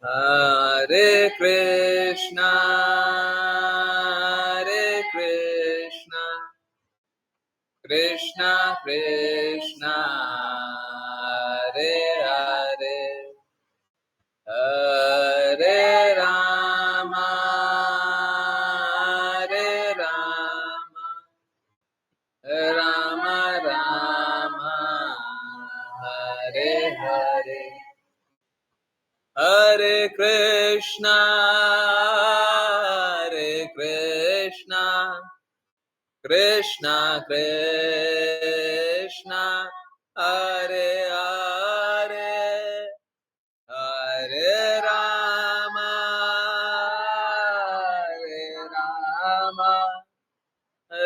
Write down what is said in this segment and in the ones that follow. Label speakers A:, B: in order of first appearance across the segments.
A: Hare Krishna, Krishna Krishna, Hare Hare, Hare Rama, Rama Rama, Hare Hare. Hare Krishna, Krishna Krishna, Hare Hare, Hare Rama,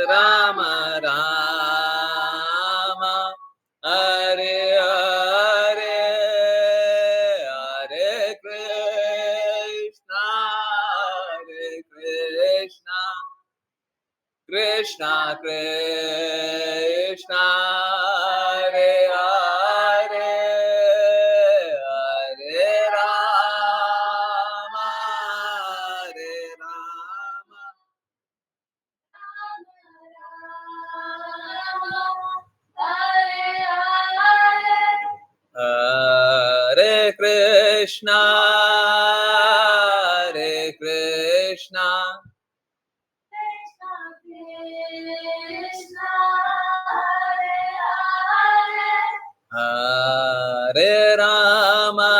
A: Rama Rama, Hare Hare, Hare Krishna, Krishna Krishna, Hare Hare, Hare Rama, Hare Krishna, Hare Rama,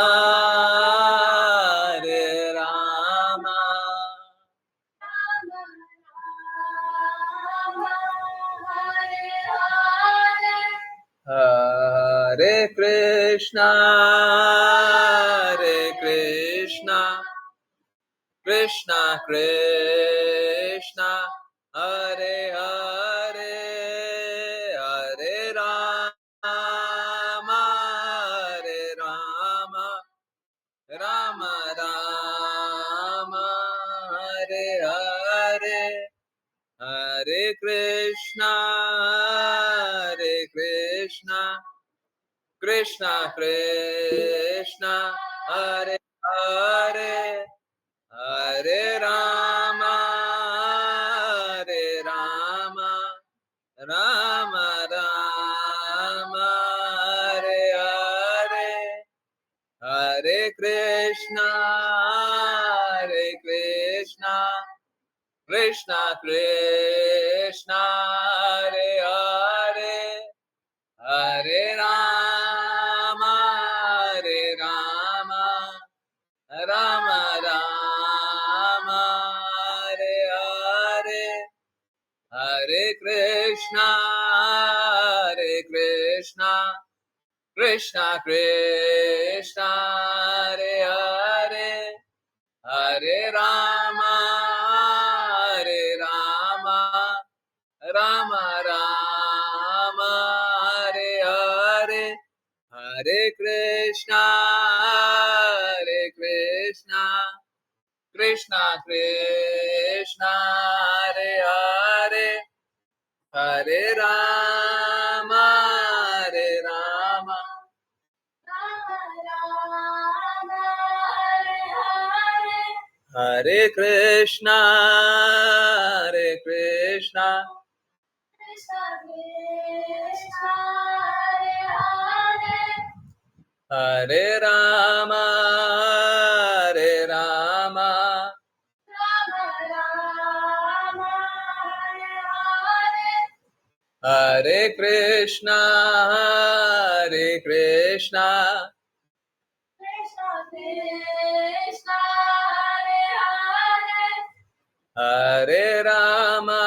A: Hare Krishna, Krishna Krishna, Hare Hare, Hare Rama, Rama Rama, Hare Hare, Hare Krishna, Krishna Krishna, Hare Hare, Hare Rama, Rama Rama, Hare Hare, Hare Krishna, Krishna Krishna, Hare Hare, Hare Rama, Rama Rama, Hare Hare, Hare Krishna, Krishna Krishna, Hare Hare, Hare Rama, Rama Rama, Hare Hare, Hare Krishna, Krishna Krishna, Hare Hare, Hare Rama, Hare Krishna, Hare Rama, Hare Krishna, Hare Rama,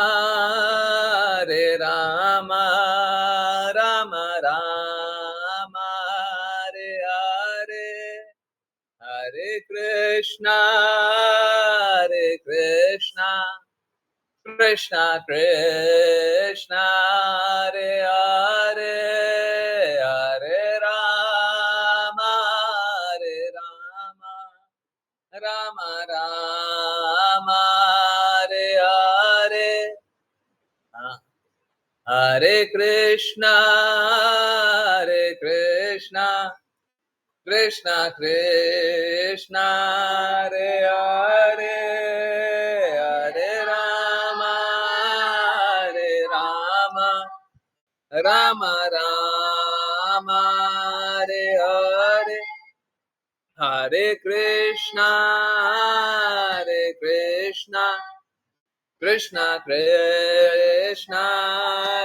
A: Rama Rama, Hare Hare, Hare Krishna, Krishna Krishna, Hare Hare, Hare Rama, Rama Rama, Hare Hare, Hare Krishna, Krishna Krishna Hare Hare Hare Rama Hare Rama Rama Rama Hare Hare Hare Krishna Krishna Krishna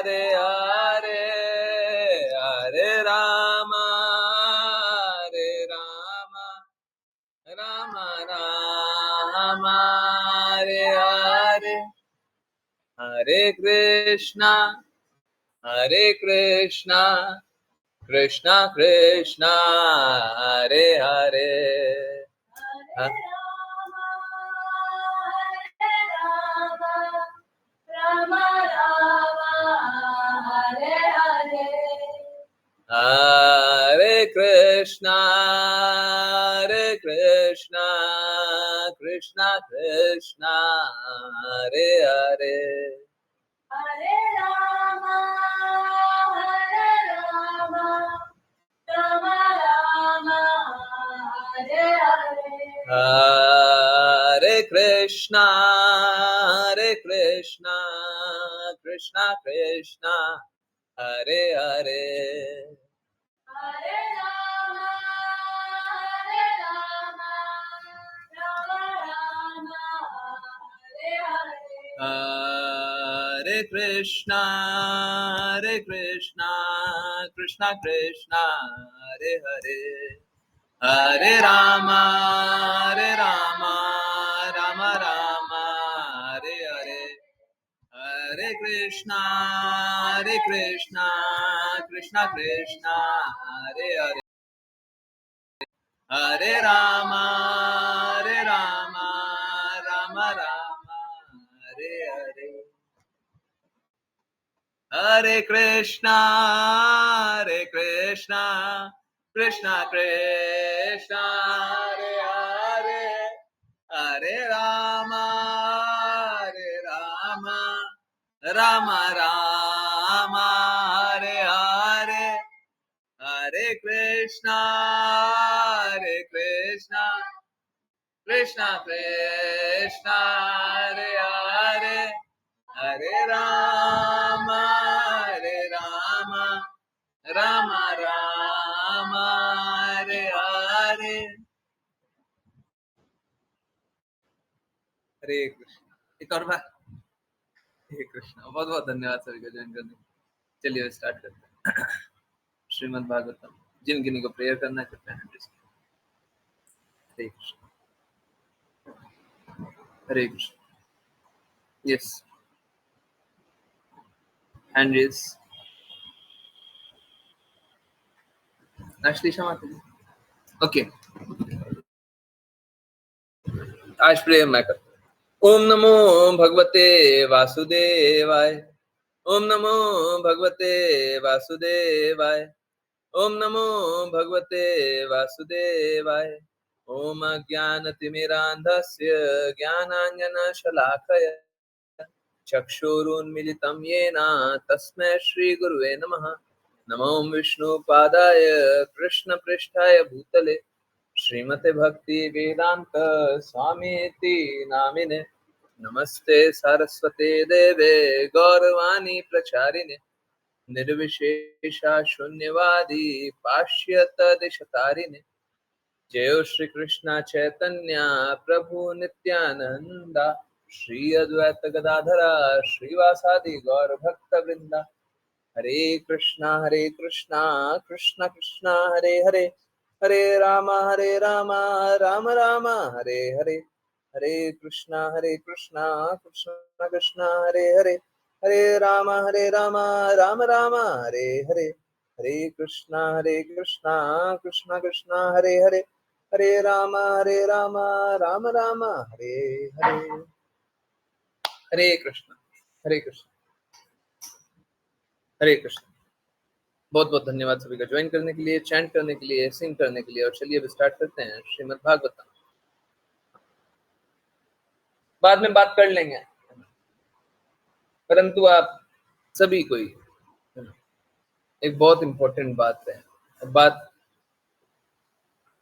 A: Hare Hare Hare Rama Rama Rama Hare Hare Hare Krishna Krishna Krishna Hare Hare
B: Hare Rama, Rama Rama, Hare Hare.
A: Hare Krishna Krishna Krishna Hare Hare
B: Hare Rama, Rama Rama, Hare Hare.
A: Hare Krishna Krishna Krishna Hare Hare
B: Hare Rama, Rama Rama, Hare Hare.
A: Hare Krishna Krishna Krishna Hare Hare Hare Rama Rama Rama Hare Hare Hare Krishna Krishna Krishna Hare Hare Hare Rama Rama Rama Hare Hare Hare Krishna Krishna Krishna Hare Hare Hare Rama Rama Rama Hare Hare Hare Krishna Krishna Hare Hare Hare Rama Rama Rama Hare Hare हरे कृष्ण एक और बार हरे कृष्ण बहुत बहुत धन्यवाद सभी को join करने चलिए start करते हैं श्रीमद् भागवतम जिन किन्हीं को प्रेयर करना है कृपया हैंड रेज हरे कृष्ण हरे कृष्ण यस हैंड रेज अश्लीषा माता जी ओके आज प्रेयर मैं करता हूँ ओम नमो भगवते वासुदेवाय ओम नमो भगवते वासुदेवाय ओम नमो भगवते वासुदेवाय ओम अज्ञानतिमिरान्धस्य ज्ञानाञ्जनशलाकया चक्षुरुन्मिलितं येन तस्मै श्रीगुरुवे नमः नमो विष्णुपादाय कृष्णपृष्ठाय भूतले श्रीमते भक्ति वेदांत स्वामीति नामिने नमस्ते सरस्वते देवे गौरवाणी प्रचारिणे निर्विशेषा शून्यवादी पाश्यतदिशतारिणे जय श्री कृष्ण चैतन्य प्रभु नित्यानंदा श्री अद्वैत गदाधरा श्रीवासादि गौर भक्त वृंदा हरे कृष्णा कृष्णा कृष्णा हरे हरे हरे राम राम राम हरे हरे हरे कृष्णा कृष्णा कृष्णा हरे हरे हरे राम राम राम हरे हरे हरे कृष्णा कृष्णा कृष्णा हरे हरे हरे राम राम राम हरे हरे हरे कृष्णा हरे कृष्ण बहुत बहुत धन्यवाद सभी का ज्वाइन करने के लिए, चैंट करने के लिए, सिंग करने के लिए। और चलिए अब स्टार्ट करते हैं श्रीमद् भागवतम। बाद में बात कर लेंगे, परंतु आप सभी को एक बहुत इंपॉर्टेंट बात है। बात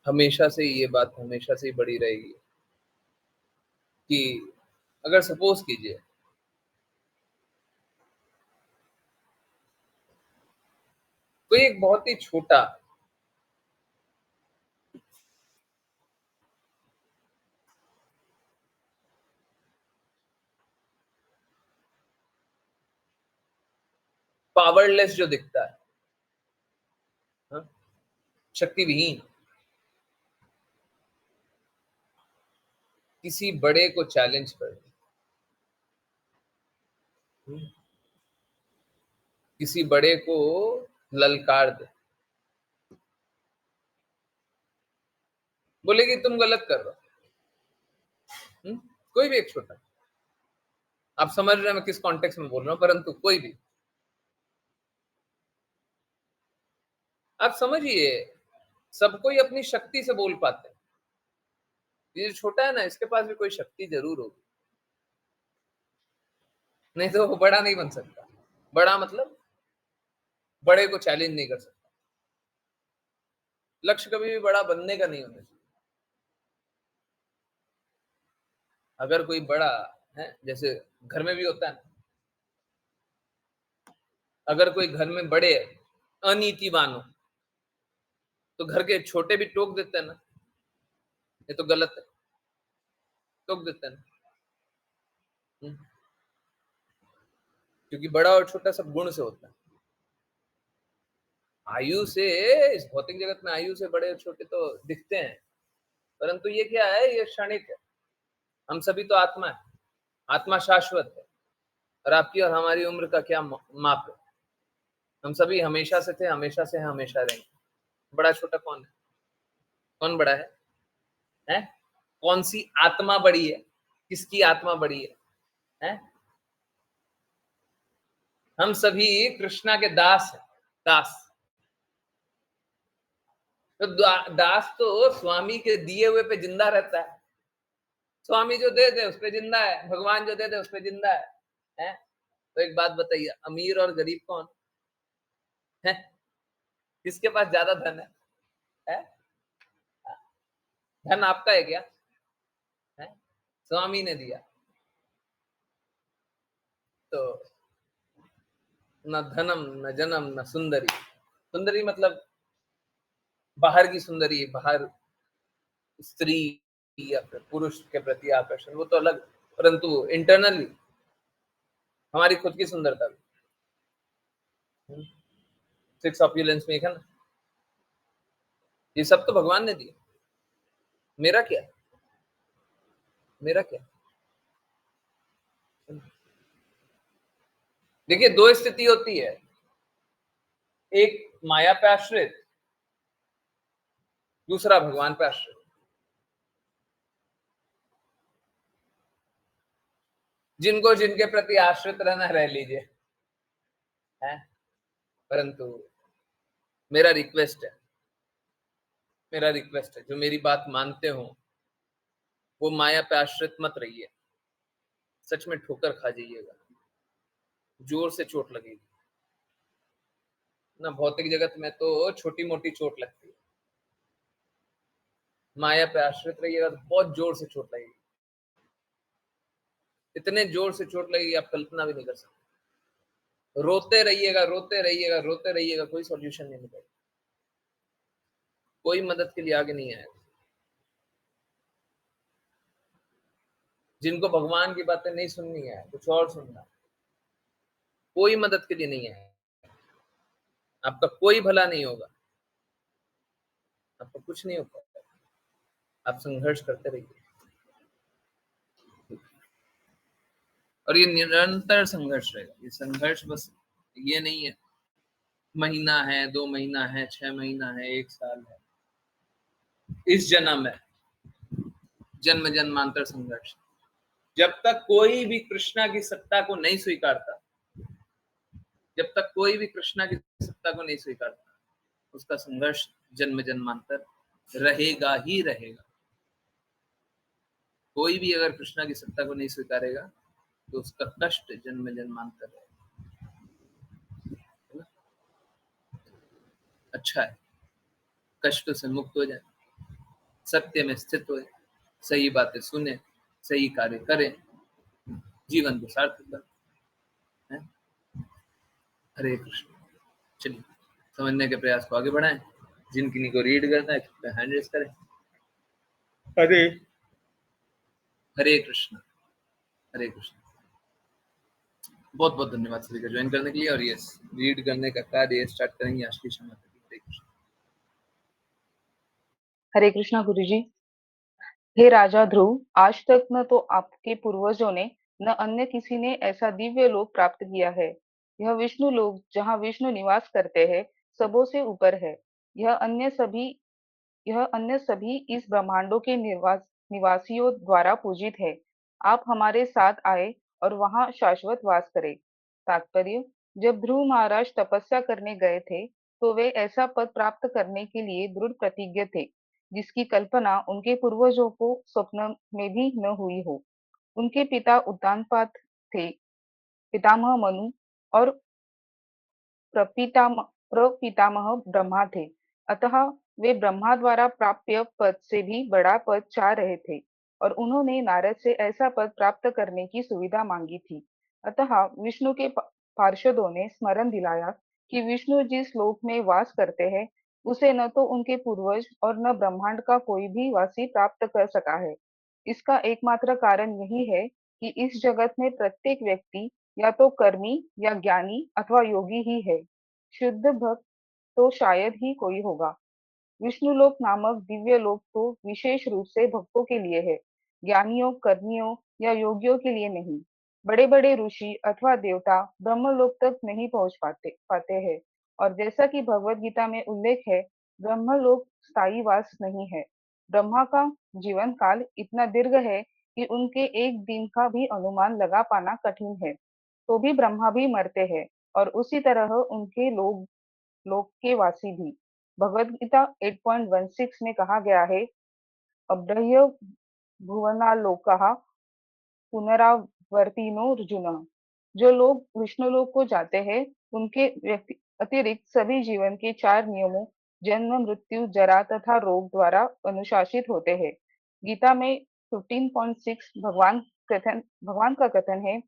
A: हमेशा से ये बात हमेशा से ही बड़ी रहेगी कि अगर सपोज कीजिए कोई एक बहुत ही छोटा पावरलेस जो दिखता है, हाँ, शक्ति विहीन, किसी बड़े को चैलेंज कर दे, किसी बड़े को ललकार दे, बोले कि तुम गलत कर रहे हो, कोई भी एक छोटा, आप समझ रहे हैं मैं किस कॉन्टेक्स्ट में बोल रहा हूं, परंतु कोई भी, आप समझिए, सब कोई अपनी शक्ति से बोल पाते हैं। ये जो छोटा है ना, इसके पास भी कोई शक्ति जरूर होगी, नहीं तो वो बड़ा नहीं बन सकता। बड़ा मतलब बड़े को चैलेंज नहीं कर सकता। लक्ष्य कभी भी बड़ा बनने का नहीं होना चाहिए। अगर कोई बड़ा है, जैसे घर में भी होता है ना, अगर कोई घर में बड़े अनीतिवान हो तो घर के छोटे भी टोक देते हैं ना, ये तो गलत है, टोक देते हैं ना। हम्म, क्योंकि बड़ा और छोटा सब गुण से होता है। आयु से, इस भौतिक जगत में आयु से बड़े और छोटे तो दिखते हैं, परंतु ये क्या है, ये क्षणिक है। हम सभी तो आत्मा है, आत्मा शाश्वत है, और आपकी और हमारी उम्र का क्या माप है। हम सभी हमेशा से थे, हमेशा से हैं, हमेशा रहेंगे। बड़ा छोटा कौन है? कौन बड़ा है? कौन सी आत्मा बड़ी है? किसकी आत्मा बड़ी है? हम सभी कृष्णा के दास हैं, दास। तो दास तो स्वामी के दिए हुए पे जिंदा रहता है। स्वामी जो दे दे उस पे जिंदा है, भगवान जो दे दे उस पे जिंदा है? तो एक बात बताइए, अमीर और गरीब कौन है? किसके पास ज्यादा धन है? धन आपका है क्या? है? स्वामी ने दिया। तो न धनम न जनम न सुंदरी, सुंदरी मतलब बाहर की सुंदरी, बाहर स्त्री या फिर पुरुष के प्रति आकर्षण, वो तो अलग, परंतु इंटरनली हमारी खुद की सुंदरता भी, सिक्स ऑप्युलेंस में एक है ना, ये सब तो भगवान ने दिया। मेरा क्या? मेरा क्या? देखिए, दो स्थिति होती है, एक माया पे आश्रित, दूसरा भगवान पे आश्रित। जिनको जिनके प्रति आश्रित रहना रह लीजिए, है, परंतु मेरा रिक्वेस्ट है, मेरा रिक्वेस्ट है, जो मेरी बात मानते हो वो माया पे आश्रित मत रहिए। सच में ठोकर खा जाइएगा, जोर से चोट लगेगी ना। भौतिक जगत में तो छोटी मोटी चोट लगती है, माया पे आश्रित रहिएगा तो बहुत जोर से चोट लगेगी। इतने जोर से चोट लगेगी आप कल्पना भी नहीं कर सकते। रोते रहिएगा, रोते रहिएगा, रोते रहिएगा, कोई सॉल्यूशन नहीं मिलेगा, कोई मदद के लिए आगे नहीं आएगा। जिनको भगवान की बातें नहीं सुननी है, कुछ और सुनना, कोई मदद के लिए नहीं है। आपका कोई भला नहीं होगा, आपका कुछ नहीं होगा। आप संघर्ष करते रहिए, और ये निरंतर संघर्ष रहेगा। ये संघर्ष बस ये नहीं है महीना है, 2 महीना है, 6 महीना है, 1 साल है, इस जन्म है, जन्म जन्मांतर संघर्ष। जब तक कोई भी कृष्णा की सत्ता को नहीं स्वीकारता, जब तक कोई भी कृष्णा की सत्ता को नहीं स्वीकारता, उसका संघर्ष जन्म जन्मांतर रहेगा ही रहेगा। कोई भी अगर कृष्णा की सत्ता को नहीं स्वीकारेगा तो उसका कष्ट जन्म जन्मांतर है ना? अच्छा है, कष्ट से मुक्त हो जाए, सत्य में स्थित हुए, सही बातें सुने, सही कार्य करें, जीवन को सार्थक बनाएं। हरे कृष्ण। चलिए समझने के प्रयास को आगे बढ़ाएं। जिन किन्हीं को रीड करना है कृपया हैंड रेज करें। हरे हरे कृष्ण। हरे कृष्ण। बहुत बहुत धन्यवाद सभी का ज्वाइन करने के लिए। और यस, रीड करने का कार्य स्टार्ट करेंगे आज की क्षमा। हरे कृष्ण।
C: हरे कृष्णा गुरुजी। हे राजा ध्रुव, आज तक न तो आपके पूर्वजों ने न अन्य किसी ने ऐसा दिव्य लोक प्राप्त किया है। यह विष्णु लोक जहाँ विष्णु निवास करते हैं, सबों से ऊपर है। यह अन्य सभी इस ब्रह्मांडों के निवासियों द्वारा पूजित है। आप हमारे साथ आए और वहां शाश्वत वास करें। तात्पर्य: जब ध्रुव महाराज तपस्या करने गए थे, तो वे ऐसा पद प्राप्त करने के लिए दृढ़ प्रतिज्ञ थे, जिसकी कल्पना उनके पूर्वजों को स्वप्न में भी न हुई हो। उनके पिता उत्तानपाद थे, पितामह मनु और प्रपितामह ब्रह्मा थे। अतः वे ब्रह्मा द्वारा प्राप्य पद से भी बड़ा पद चाह रहे थे और उन्होंने नारद से ऐसा पद प्राप्त करने की सुविधा मांगी थी। अतः विष्णु के पार्षदों ने स्मरण दिलाया कि विष्णु जिस लोक में वास करते हैं, उसे न तो उनके पूर्वज और न ब्रह्मांड का कोई भी वासी प्राप्त कर सका है। इसका एकमात्र कारण यही है कि इस जगत में प्रत्येक व्यक्ति या तो कर्मी या ज्ञानी अथवा योगी ही है। शुद्ध भक्त तो शायद ही कोई होगा। विष्णुलोक नामक दिव्य लोक तो विशेष रूप से भक्तों के लिए है, ज्ञानियों, कर्मियों या योगियों के लिए नहीं। बड़े बड़े ऋषि अथवा देवता ब्रह्मलोक तक नहीं पहुंच पाते हैं। और जैसा कि भगवत गीता में उल्लेख है, ब्रह्मलोक स्थायी वास नहीं है। ब्रह्मा का जीवन काल इतना दीर्घ है कि उनके एक दिन का भी अनुमान लगा पाना कठिन है। तो भी ब्रह्मा भी मरते हैं और उसी तरह उनके लोक के वासी भी। भगवद गीता 8.16 में कहा गया है, अब्रह्य भुवनालोकः पुनरावर्तिनो अर्जुन। जो लोग विष्णु लोक को जाते हैं, उनके अतिरिक्त सभी जीवन के 4 नियमों जन्म, मृत्यु, जरा तथा रोग द्वारा अनुशासित होते हैं। गीता में 15.6 भगवान का कथन है,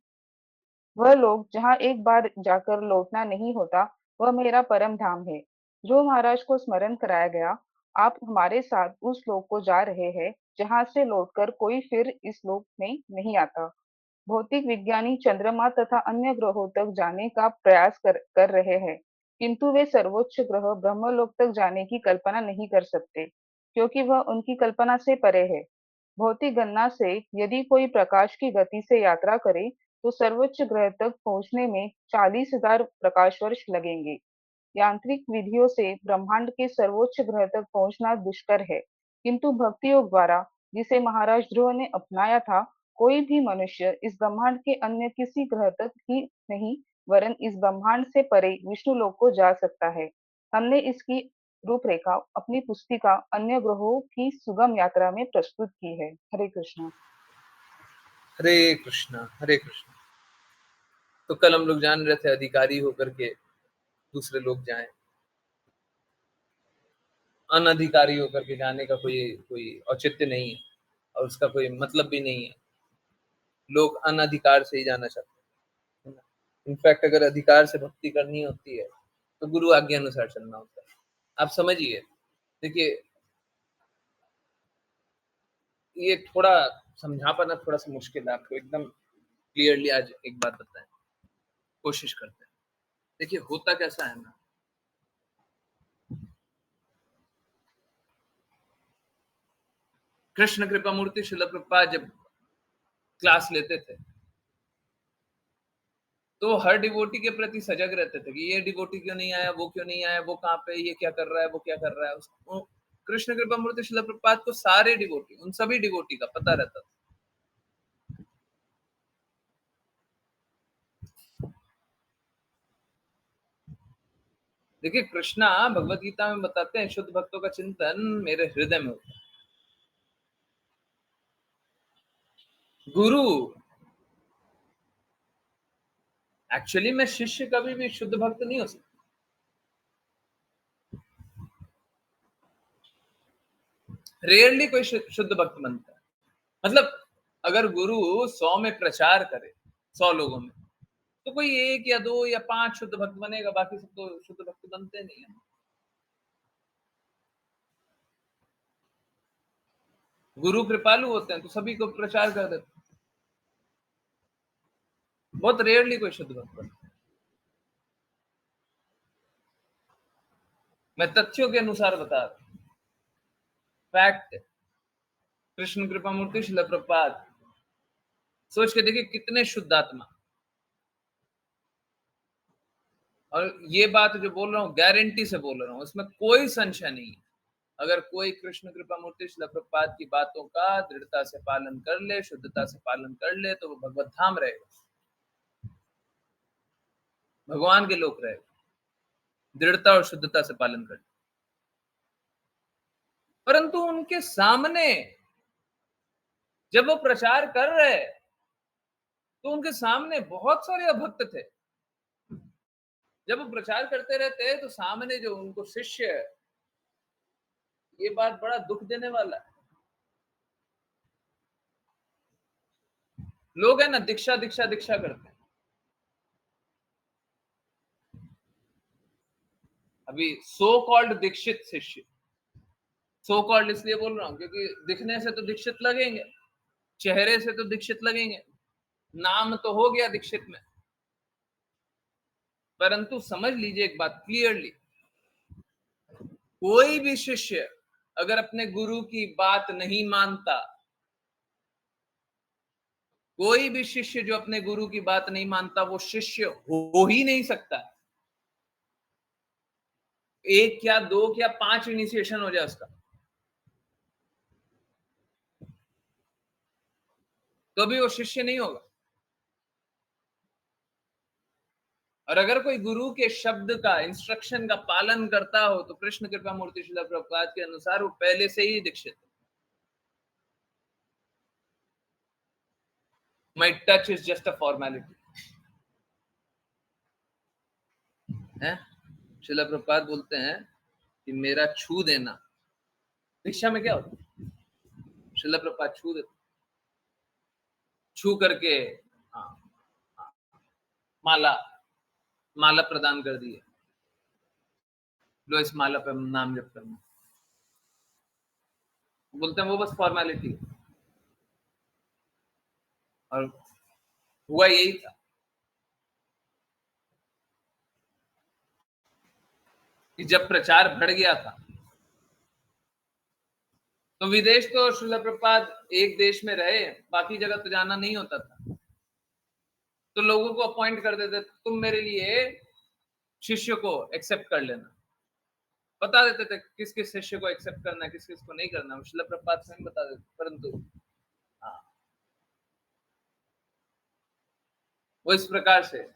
C: वह लोग जहाँ एक बार जाकर लौटना नहीं होता, वह मेरा परम धाम है। जो महाराज को स्मरण कराया गया, आप हमारे साथ उस लोक को जा रहे हैं जहाँ से लौटकर कोई फिर इस लोक में नहीं आता। भौतिक विज्ञानी चंद्रमा तथा अन्य ग्रहों तक जाने का प्रयास कर रहे हैं, किंतु वे सर्वोच्च ग्रह ब्रह्मलोक तक जाने की कल्पना नहीं कर सकते, क्योंकि वह उनकी कल्पना से परे है। भौतिक गणना से यदि कोई प्रकाश की गति से यात्रा करे, तो सर्वोच्च ग्रह तक पहुंचने में 40,000 प्रकाश वर्ष लगेंगे। यांत्रिक विधियों से ब्रह्मांड के सर्वोच्च ग्रह तक पहुंचना दुष्कर है, किंतु भक्ति योग द्वारा, जिसे महाराज ध्रुव ने अपनाया था, कोई भी मनुष्य इस ब्रह्मांड के अन्य किसी ग्रह तक ही नहीं, वरन इस ब्रह्मांड से परे विष्णु लोक को जा सकता है। हमने इसकी रूपरेखा अपनी पुस्तिका अन्य ग्रहों की सुगम यात्रा में प्रस्तुत की है। हरे कृष्णा।
A: हरे कृष्णा। हरे कृष्णा। तो कल हम लोग जान रहे थे अधिकारी होकर के दूसरे लोग जाएं, अनधिकारी होकर के जाने का कोई कोई औचित्य नहीं है और उसका कोई मतलब भी नहीं है। लोग अनधिकार से ही जाना चाहते हैं। इनफैक्ट अगर अधिकार से भक्ति करनी होती है तो गुरु आज्ञा अनुसार चलना होता है। आप समझिए, देखिए ये थोड़ा समझा पाना थोड़ा सा मुश्किल है। आपको एकदम क्लियरली आज एक बात बताएं, कोशिश करते हैं। देखिए होता कैसा है ना, कृष्ण कृपा मूर्ति शिल प्रभुपाद जब क्लास लेते थे तो हर डिवोटी के प्रति सजग रहते थे कि ये डिवोटी क्यों नहीं आया, वो क्यों नहीं आया, वो कहाँ पे, ये क्या कर रहा है, वो क्या कर रहा है। उसको कृष्ण कृपा मूर्ति शिल प्रभुपाद को सारे डिवोटी, उन सभी डिवोटी का पता रहता था। देखिए कृष्णा भगवत गीता में बताते हैं, शुद्ध भक्तों का चिंतन मेरे हृदय में होता है। गुरु एक्चुअली में शिष्य कभी भी शुद्ध भक्त नहीं हो सकता। रेयरली कोई शुद्ध भक्त बनता है। मतलब अगर गुरु 100 में प्रचार करे, 100 लोगों में, तो कोई 1 या 2 या 5 शुद्ध भक्त बनेगा, बाकी सब तो शुद्ध भक्त बनते नहीं है। गुरु कृपालु होते हैं तो सभी को प्रचार कर देते हैं। बहुत रेयरली कोई शुद्ध भक्त बनता है। मैं तथ्यों के अनुसार बता रहा हूं, फैक्ट। कृष्ण कृपा मूर्ति श्रील प्रभुपाद, सोच के देखिए कितने शुद्ध आत्मा। और ये बात जो बोल रहा हूँ गारंटी से बोल रहा हूँ, इसमें कोई संशय नहीं है। अगर कोई कृष्ण कृपा मूर्ति श्रील प्रभुपाद की बातों का दृढ़ता से पालन कर ले, शुद्धता से पालन कर ले, तो वो भगवत धाम रहेगा, भगवान के लोक रहेगा, दृढ़ता और शुद्धता से पालन कर ले। परंतु उनके सामने जब वो प्रचार कर रहे, तो उनके सामने बहुत सारे अभक्त थे। जब वो प्रचार करते रहते तो सामने जो उनको शिष्य है, ये बात बड़ा दुख देने वाला है। लोग है ना, दीक्षा दीक्षा दीक्षा करते हैं। अभी सो कॉल्ड दीक्षित शिष्य, सो कॉल्ड इसलिए बोल रहा हूं क्योंकि दिखने से तो दीक्षित लगेंगे, चेहरे से तो दीक्षित लगेंगे, नाम तो हो गया दीक्षित में। परंतु समझ लीजिए एक बात क्लियरली, कोई भी शिष्य अगर अपने गुरु की बात नहीं मानता, कोई भी शिष्य जो अपने गुरु की बात नहीं मानता, वो शिष्य हो ही नहीं सकता। 1 या 2 या 5 इनिशिएशन हो जाए उसका, तो भी वो शिष्य नहीं होगा। और अगर कोई गुरु के शब्द का, इंस्ट्रक्शन का पालन करता हो, तो कृष्ण कृपा मूर्ति श्रील प्रभुपाद के अनुसार वो पहले से ही दीक्षित है। My touch is just a formality है। श्रील प्रभुपाद बोलते हैं कि मेरा छू देना, दीक्षा में क्या होता है? श्रील प्रभुपाद छू देते, छू करके हाँ, हाँ, माला माला प्रदान कर दी है, लो इस माला पे नाम जप करना। बोलते हैं वो बस फॉर्मेलिटी है। और हुआ यही था कि जब प्रचार बढ़ गया था, तो विदेश तो श्रील प्रभुपाद एक देश में रहे, बाकी जगह तो जाना नहीं होता था। तो लोगों को अपॉइंट कर देते, तुम मेरे लिए शिष्य को एक्सेप्ट कर लेना, बता देते थे किस किस शिष्य को एक्सेप्ट करना है, किस किस को नहीं करना, श्रील प्रभुपाद स्वयं बता देते। परंतु हाँ, वो इस प्रकार से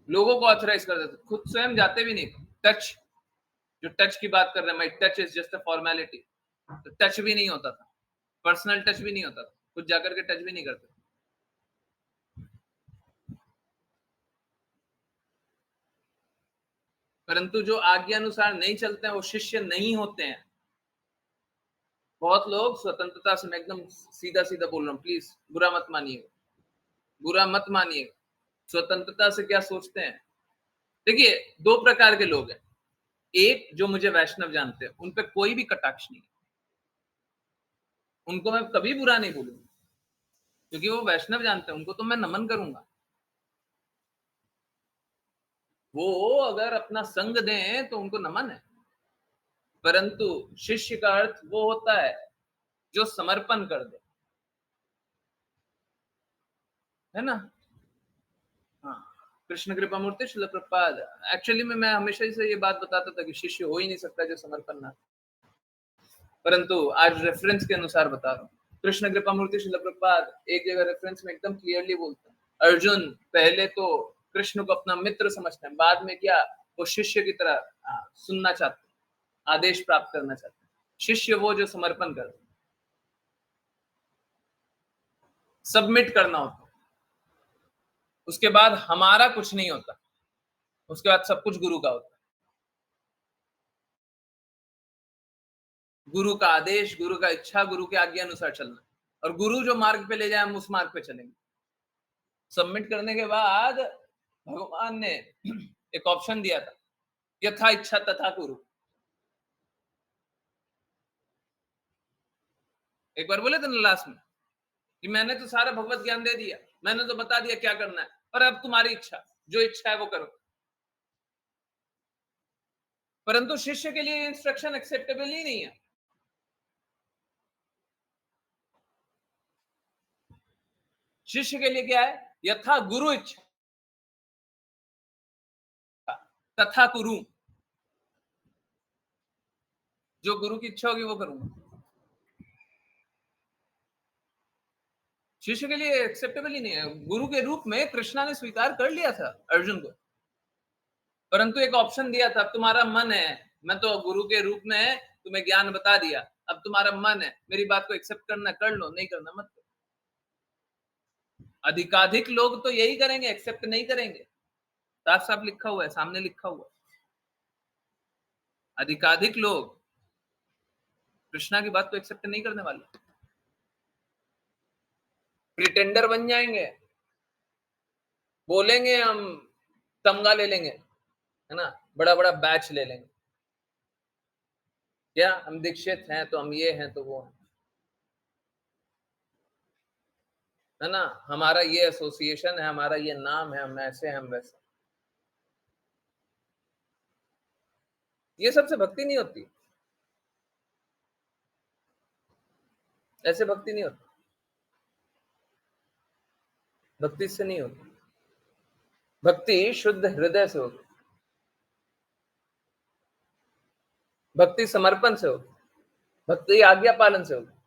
A: लोगों को ऑथराइज कर देते, खुद स्वयं जाते भी नहीं। टच, जो टच की बात कर रहे हैं, my touch is just a formality, तो टच भी नहीं होता था, पर्सनल टच भी नहीं होता था, खुद जाकर के टच भी नहीं करते। परंतु जो आज्ञा अनुसार नहीं चलते हैं, वो शिष्य नहीं होते हैं। बहुत लोग स्वतंत्रता से, मैं एकदम सीधा सीधा बोल रहा हूँ, प्लीज बुरा मत मानिएगा, बुरा मत मानिएगा। स्वतंत्रता से क्या सोचते हैं? देखिए, 2 प्रकार के लोग हैं। एक जो मुझे वैष्णव जानते हैं, उन पे कोई भी कटाक्ष नहीं, उनको मैं कभी बुरा नहीं बोलूंगा, क्योंकि वो वैष्णव जानते हैं, उनको तो मैं नमन करूंगा। वो अगर अपना संग दें तो उनको नमन है। परंतु शिष्य का अर्थ वो होता है जो समर्पण कर दे, है ना? हाँ, कृष्ण कृपा मूर्ति श्रील प्रभुपाद, एक्चुअली में मैं हमेशा से ये बात बताता था कि शिष्य हो ही नहीं सकता जो समर्पण ना, परंतु आज रेफरेंस के अनुसार बता रहा हूँ। कृष्ण कृपा मूर्ति श्रील प्रभुपाद एक जगह रेफरेंस में एकदम क्लियरली बोलते हैं, अर्जुन पहले तो कृष्ण को अपना मित्र समझते हैं, बाद में क्या वो शिष्य की तरह सुनना चाहते हैं, आदेश प्राप्त करना चाहते हैं। शिष्य वो जो समर्पण कर, सबमिट करना होता, उसके बाद हमारा कुछ नहीं होता, उसके बाद सब कुछ गुरु का होता है। गुरु का आदेश, गुरु का इच्छा, गुरु के आज्ञा अनुसार चलना, और गुरु जो मार्ग पे ले जाए हम उस मार्ग पे चलेंगे। सबमिट करने के बाद भगवान ने एक ऑप्शन दिया था, यथा इच्छा तथा कुरु। एक बार बोले थे ना लास्ट में कि मैंने तो सारा भगवत ज्ञान दे दिया, मैंने तो बता दिया क्या करना है, पर अब तुम्हारी इच्छा, जो इच्छा है वो करो। परंतु शिष्य के लिए इंस्ट्रक्शन एक्सेप्टेबल ही नहीं है। शिष्य के लिए क्या है? यथा गुरु इच्छा तथा कुरु, जो गुरु की इच्छा होगी वो करूंगा। शिष्य के लिए एक्सेप्टेबल ही नहीं है। गुरु के रूप में कृष्णा ने स्वीकार कर लिया था अर्जुन को, परंतु एक ऑप्शन दिया था, अब तुम्हारा मन है, मैं तो गुरु के रूप में तुम्हें ज्ञान बता दिया, अब तुम्हारा मन है, मेरी बात को एक्सेप्ट करना कर लो, नहीं करना मत करो। अधिकाधिक लोग तो यही करेंगे, एक्सेप्ट नहीं करेंगे। साफ साफ लिखा हुआ है, सामने लिखा हुआ है। अधिकाधिक लोग कृष्णा की बात को एक्सेप्ट नहीं करने वाले, प्रिटेंडर बन जाएंगे, बोलेंगे हम तमगा ले लेंगे, है ना, बड़ा बड़ा बैच ले लेंगे, क्या हम दीक्षित हैं तो हम ये हैं तो वो हैं, है ना, हमारा ये एसोसिएशन है, हमारा ये नाम है, हम ऐसे हैं, हम वैसे। ये सबसे भक्ति नहीं होती, ऐसे भक्ति नहीं होती, भक्ति से नहीं होती। भक्ति शुद्ध हृदय से होती, भक्ति समर्पण से होती, भक्ति आज्ञा पालन से होती।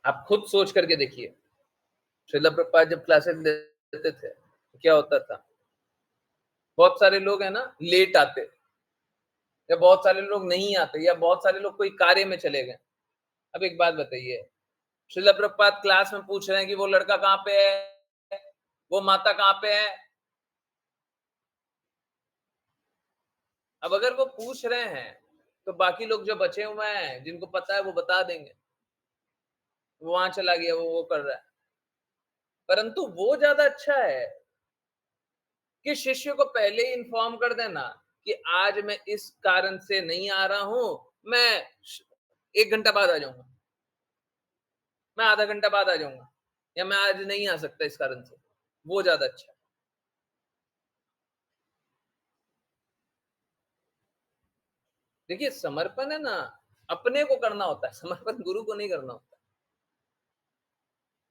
A: आप खुद सोच करके देखिए, श्रील प्रभुपाद जब क्लासेस लेते थे तो क्या होता था? बहुत सारे लोग है ना लेट आते, या बहुत सारे लोग नहीं आते, या बहुत सारे लोग कोई कार्य में चले गए। अब एक बात बताइए, श्रील प्रभुपाद क्लास में पूछ रहे हैं कि वो लड़का कहाँ पे है, वो माता कहाँ पे है। अब अगर वो पूछ रहे हैं तो बाकी लोग जो बचे हुए हैं जिनको पता है वो बता देंगे, वो वहां चला गया, वो कर रहा है। परंतु वो ज्यादा अच्छा है कि शिष्य को पहले ही इन्फॉर्म कर देना कि आज मैं इस कारण से नहीं आ रहा हूं, मैं 1 घंटा बाद आ जाऊंगा, मैं आधा घंटा बाद आ जाऊंगा, या मैं आज नहीं आ सकता इस कारण से। वो ज्यादा अच्छा है। देखिए समर्पण है ना, अपने को करना होता है, समर्पण गुरु को नहीं करना होता।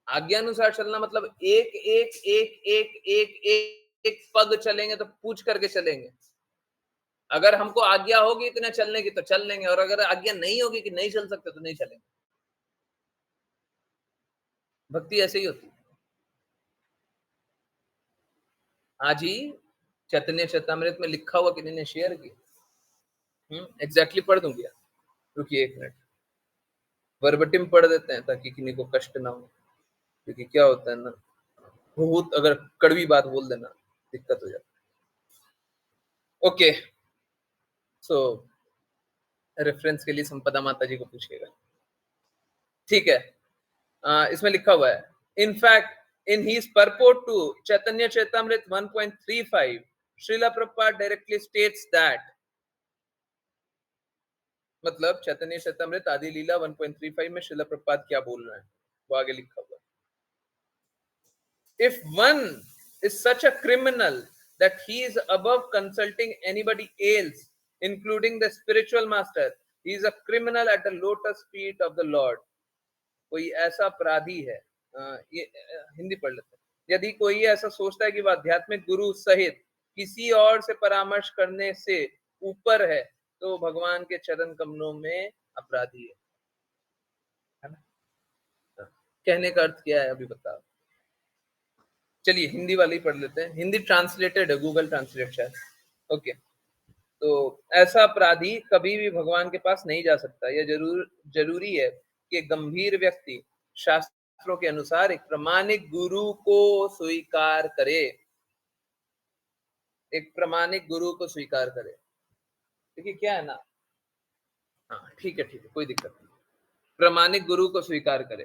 A: आज्ञानुसार चलना मतलब एक एक एक एक एक एक एक पग चलेंगे तो पूछ करके चलेंगे। अगर हमको आज्ञा होगी इतने चलने की तो चल लेंगे, और अगर आज्ञा नहीं होगी कि नहीं चल सकते तो नहीं चलेंगे। भक्ति ऐसे ही होती है। आज ही चैतन्य चैतामृत में लिखा हुआ किसी ने शेयर किया, एग्जैक्टली पढ़ दूंगी। रुकिए 1 मिनट, वर्बटिम पढ़ देते हैं ताकि किसी को कष्ट ना हो, क्योंकि क्या होता है ना, बहुत अगर कड़वी बात बोल देना दिक्कत हो जाती है। ओके, सो रेफरेंस के लिए संपदा माता जी को पूछिएगा, ठीक है। इसमें लिखा हुआ है, in fact in his purport to Chaitanya Charitamrita 1.35 Srila Prabhupada directly states that, मतलब चैतन्य चैतामृत आदि लीला 1.35 में श्रीला प्रभुपाद क्या बोल रहे हैं वो आगे लिखा हुआ है। If one is such a criminal that he is above consulting anybody else, including the spiritual master, he is a criminal at the lotus feet of the Lord. कोई ऐसा अपराधी है, ये हिंदी पढ़ लेते हैं। यदि कोई ऐसा सोचता है कि वह आध्यात्मिक गुरु सहित किसी और से परामर्श करने से ऊपर है तो भगवान के चरण कमलों में अपराधी है ना? कहने का अर्थ क्या है अभी बताओ। चलिए हिंदी वाली पढ़ लेते हैं, हिंदी ट्रांसलेटेड है, गूगल ट्रांसलेट शायद। ओके, तो ऐसा अपराधी कभी भी भगवान के पास नहीं जा सकता। यह जरूरी है कि गंभीर व्यक्ति शास्त्रों के अनुसार एक प्रामाणिक गुरु को स्वीकार करे। एक प्रामाणिक गुरु को स्वीकार करे। देखिए क्या है ना, हाँ ठीक है, कोई दिक्कत नहीं। प्रामाणिक गुरु को स्वीकार करे,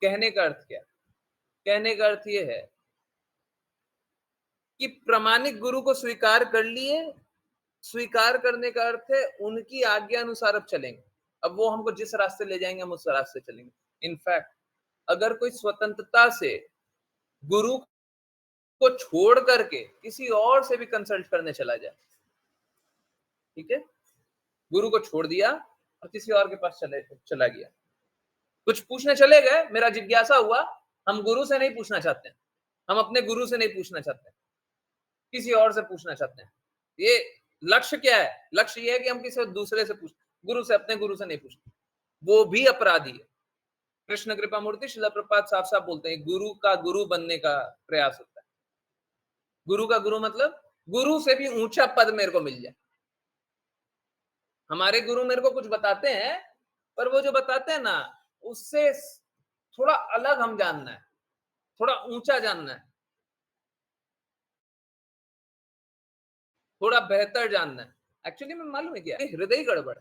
A: कहने का अर्थ क्या है? कहने का अर्थ ये है कि प्रामाणिक गुरु को स्वीकार कर लिए। स्वीकार करने का अर्थ है उनकी आज्ञा अनुसार अब चलेंगे। अब वो हमको जिस रास्ते ले जाएंगे हम उस रास्ते चलेंगे। इनफैक्ट अगर कोई स्वतंत्रता से गुरु को छोड़ करके किसी और से भी कंसल्ट करने चला जाए, ठीक है, गुरु को छोड़ दिया और किसी और के पास चला गया, कुछ पूछने चले गए, मेरा जिज्ञासा हुआ, हम गुरु से नहीं पूछना चाहते हैं, हम अपने गुरु से नहीं पूछना चाहते हैं, किसी और से पूछना चाहते हैं। ये लक्ष्य क्या है? लक्ष्य ये है कि हम किसी दूसरे से पूछ, गुरु से, अपने गुरु से नहीं पूछते, वो भी अपराधी है। कृष्ण कृपा मूर्ति श्रील प्रपात साफ साफ बोलते हैं, गुरु का गुरु बनने का प्रयास होता है। गुरु का गुरु मतलब गुरु से भी ऊंचा पद मेरे को मिल जाए। हमारे गुरु मेरे को कुछ बताते हैं, पर वो जो बताते हैं ना, उससे थोड़ा अलग हम जानना है, थोड़ा ऊंचा जानना है, थोड़ा बेहतर जानना है। एक्चुअली में मालूम है क्या, हृदय गड़बड़।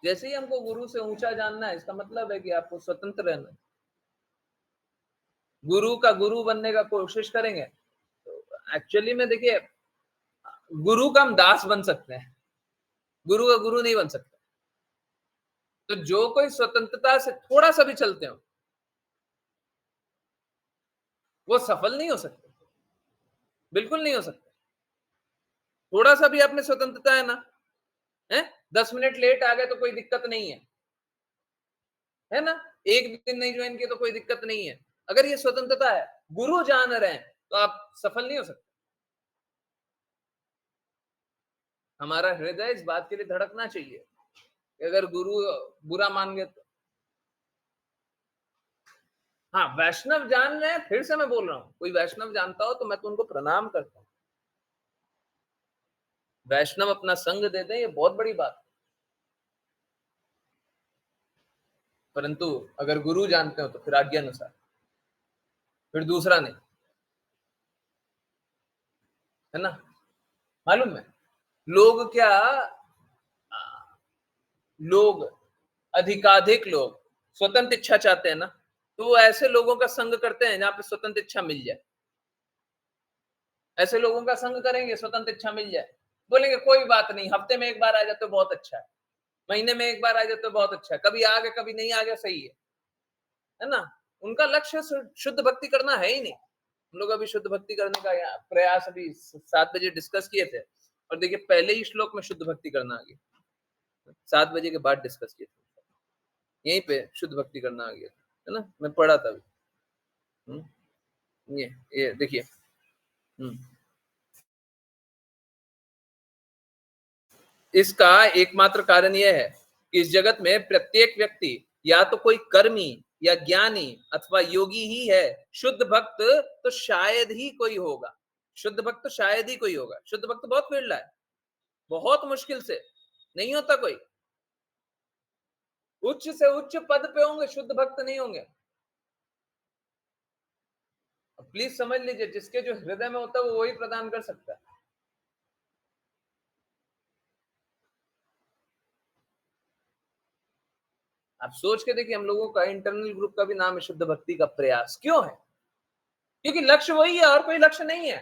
A: जैसे ही हमको गुरु से ऊंचा जानना है, इसका मतलब है कि आपको स्वतंत्र रहना है। गुरु का गुरु बनने का कोशिश करेंगे तो एक्चुअली में देखिए, गुरु का हम दास बन सकते हैं, गुरु का गुरु नहीं बन सकते। तो जो कोई स्वतंत्रता से थोड़ा सा भी चलते हो, वो सफल नहीं हो सकते, बिल्कुल नहीं हो सकते। थोड़ा सा भी आप में स्वतंत्रता है ना, है 10 मिनट लेट आ गए तो कोई दिक्कत नहीं है ना, एक दिन नहीं ज्वाइन किया तो कोई दिक्कत नहीं है। अगर ये स्वतंत्रता है, गुरु जान रहे हैं, तो आप सफल नहीं हो सकते। हमारा हृदय इस बात के लिए धड़कना चाहिए कि अगर गुरु बुरा मान गए तो, हाँ वैष्णव जान रहे हैं, फिर से मैं बोल रहा हूं, कोई वैष्णव जानता हो तो मैं तो उनको प्रणाम करता हूं। वैष्णव अपना संग दे दें, ये बहुत बड़ी बात है। परंतु अगर गुरु जानते हो तो फिर आज्ञा अनुसार, फिर दूसरा नहीं, है ना। मालूम है लोग क्या, लोग अधिकाधिक लोग स्वतंत्र इच्छा चाहते हैं ना, तो वो ऐसे लोगों का संग करते हैं जहां पे स्वतंत्र इच्छा मिल जाए। ऐसे लोगों का संग करेंगे, स्वतंत्र इच्छा मिल जाए, बोलेंगे कोई बात नहीं, हफ्ते में एक बार आ जाए तो बहुत अच्छा है, महीने में एक बार आ जाए तो बहुत अच्छा है, कभी आ गए कभी नहीं आ गया, सही है ना। उनका लक्ष्य शुद्ध भक्ति करना है ही नहीं। हम लोग अभी शुद्ध भक्ति करने का प्रयास अभी 7 बजे डिस्कस किए थे, और देखिए पहले ही श्लोक में शुद्ध भक्ति करना आ गया, 7 बजे के बाद डिस्कस किए थे, यहीं पे शुद्ध भक्ति करना आ गया, है ना। मैं पढ़ा था अभी। ये देखिए, इसका एकमात्र कारण यह है कि इस जगत में प्रत्येक व्यक्ति या तो कोई कर्मी या ज्ञानी अथवा योगी ही है। शुद्ध भक्त तो शायद ही कोई होगा, शुद्ध भक्त तो शायद ही कोई होगा। शुद्ध भक्त बहुत विरला है, बहुत मुश्किल से, नहीं होता कोई। उच्च से उच्च पद पे होंगे, शुद्ध भक्त नहीं होंगे। प्लीज समझ लीजिए, जिसके जो हृदय में होता है वो वही प्रदान कर सकता है। आप सोच के देखिए, हम लोगों का इंटरनल ग्रुप का भी नाम है शुद्ध भक्ति का प्रयास। क्यों है? क्योंकि लक्ष्य वही है और कोई लक्ष्य नहीं है।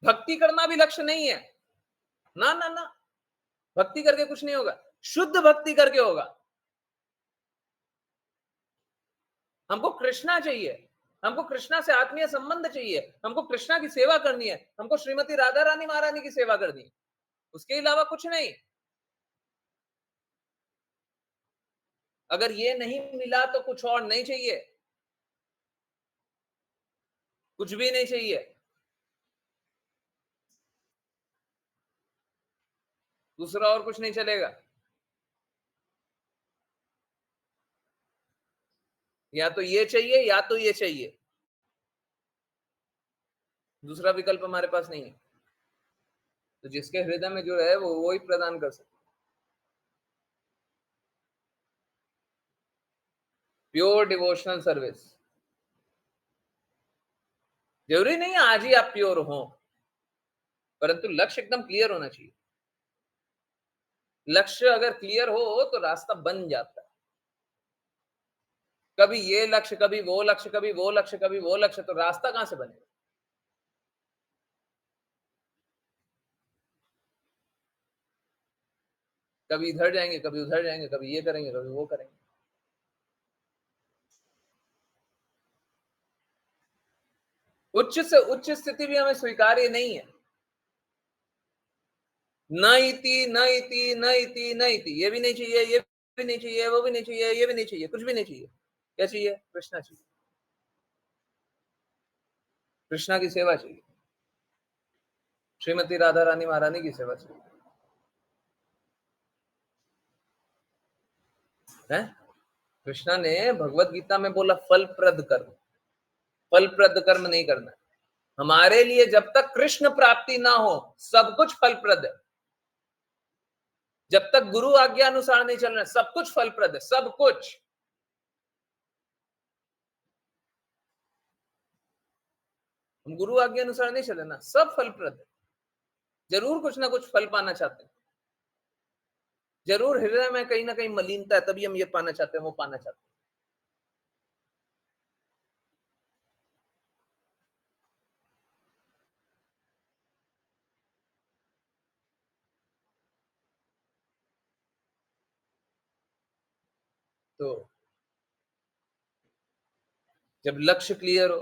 A: भक्ति करना भी लक्ष्य नहीं है, ना ना ना, भक्ति करके कुछ नहीं होगा, शुद्ध भक्ति करके होगा। हमको कृष्णा चाहिए, हमको कृष्णा से आत्मीय संबंध चाहिए, हमको कृष्णा की सेवा करनी है, हमको श्रीमती राधा रानी महारानी की सेवा करनी है, उसके अलावा कुछ नहीं। अगर ये नहीं मिला तो कुछ और नहीं चाहिए, कुछ भी नहीं चाहिए। दूसरा और कुछ नहीं चलेगा। या तो ये चाहिए या तो ये चाहिए, दूसरा विकल्प हमारे पास नहीं है। तो जिसके हृदय में जो है वो ही प्रदान कर सकते। प्योर डिवोशनल सर्विस, जरूरी नहीं है आज ही आप प्योर हो, परंतु लक्ष्य एकदम क्लियर होना चाहिए। लक्ष्य अगर क्लियर हो तो रास्ता बन जाता है। कभी ये लक्ष्य, कभी वो लक्ष्य, कभी वो लक्ष्य, कभी वो लक्ष्य, तो रास्ता कहां से बनेगा? कभी इधर जाएंगे, कभी उधर जाएंगे, कभी ये करेंगे, कभी वो करेंगे। उच्च से उच्च स्थिति भी हमें स्वीकार्य नहीं है। न इति न इति न इति न इति, ये भी नहीं चाहिए, ये भी नहीं चाहिए, वो भी नहीं चाहिए, ये भी नहीं चाहिए, कुछ भी नहीं चाहिए। क्या चाहिए? कृष्णा चाहिए। कृष्णा की सेवा चाहिए। श्रीमती राधा रानी महारानी की सेवा चाहिए। है? कृष्णा ने भगवत गीता में बोला फलप्रद कर्म। फलप्रद कर्म नहीं करना। हमारे लिए जब तक कृष्ण प्राप्ति ना हो सब कुछ फलप्रद है। जब तक गुरु आज्ञा अनुसार नहीं चलना सब कुछ फलप्रद है, सब कुछ। हम गुरु आज्ञा अनुसार नहीं चले ना, सब फलप्रद है। जरूर कुछ ना कुछ फल पाना चाहते हैं, जरूर हृदय में कहीं ना कहीं मलिनता है, तभी हम ये पाना चाहते हैं, वो पाना चाहते हैं। तो जब लक्ष्य क्लियर हो,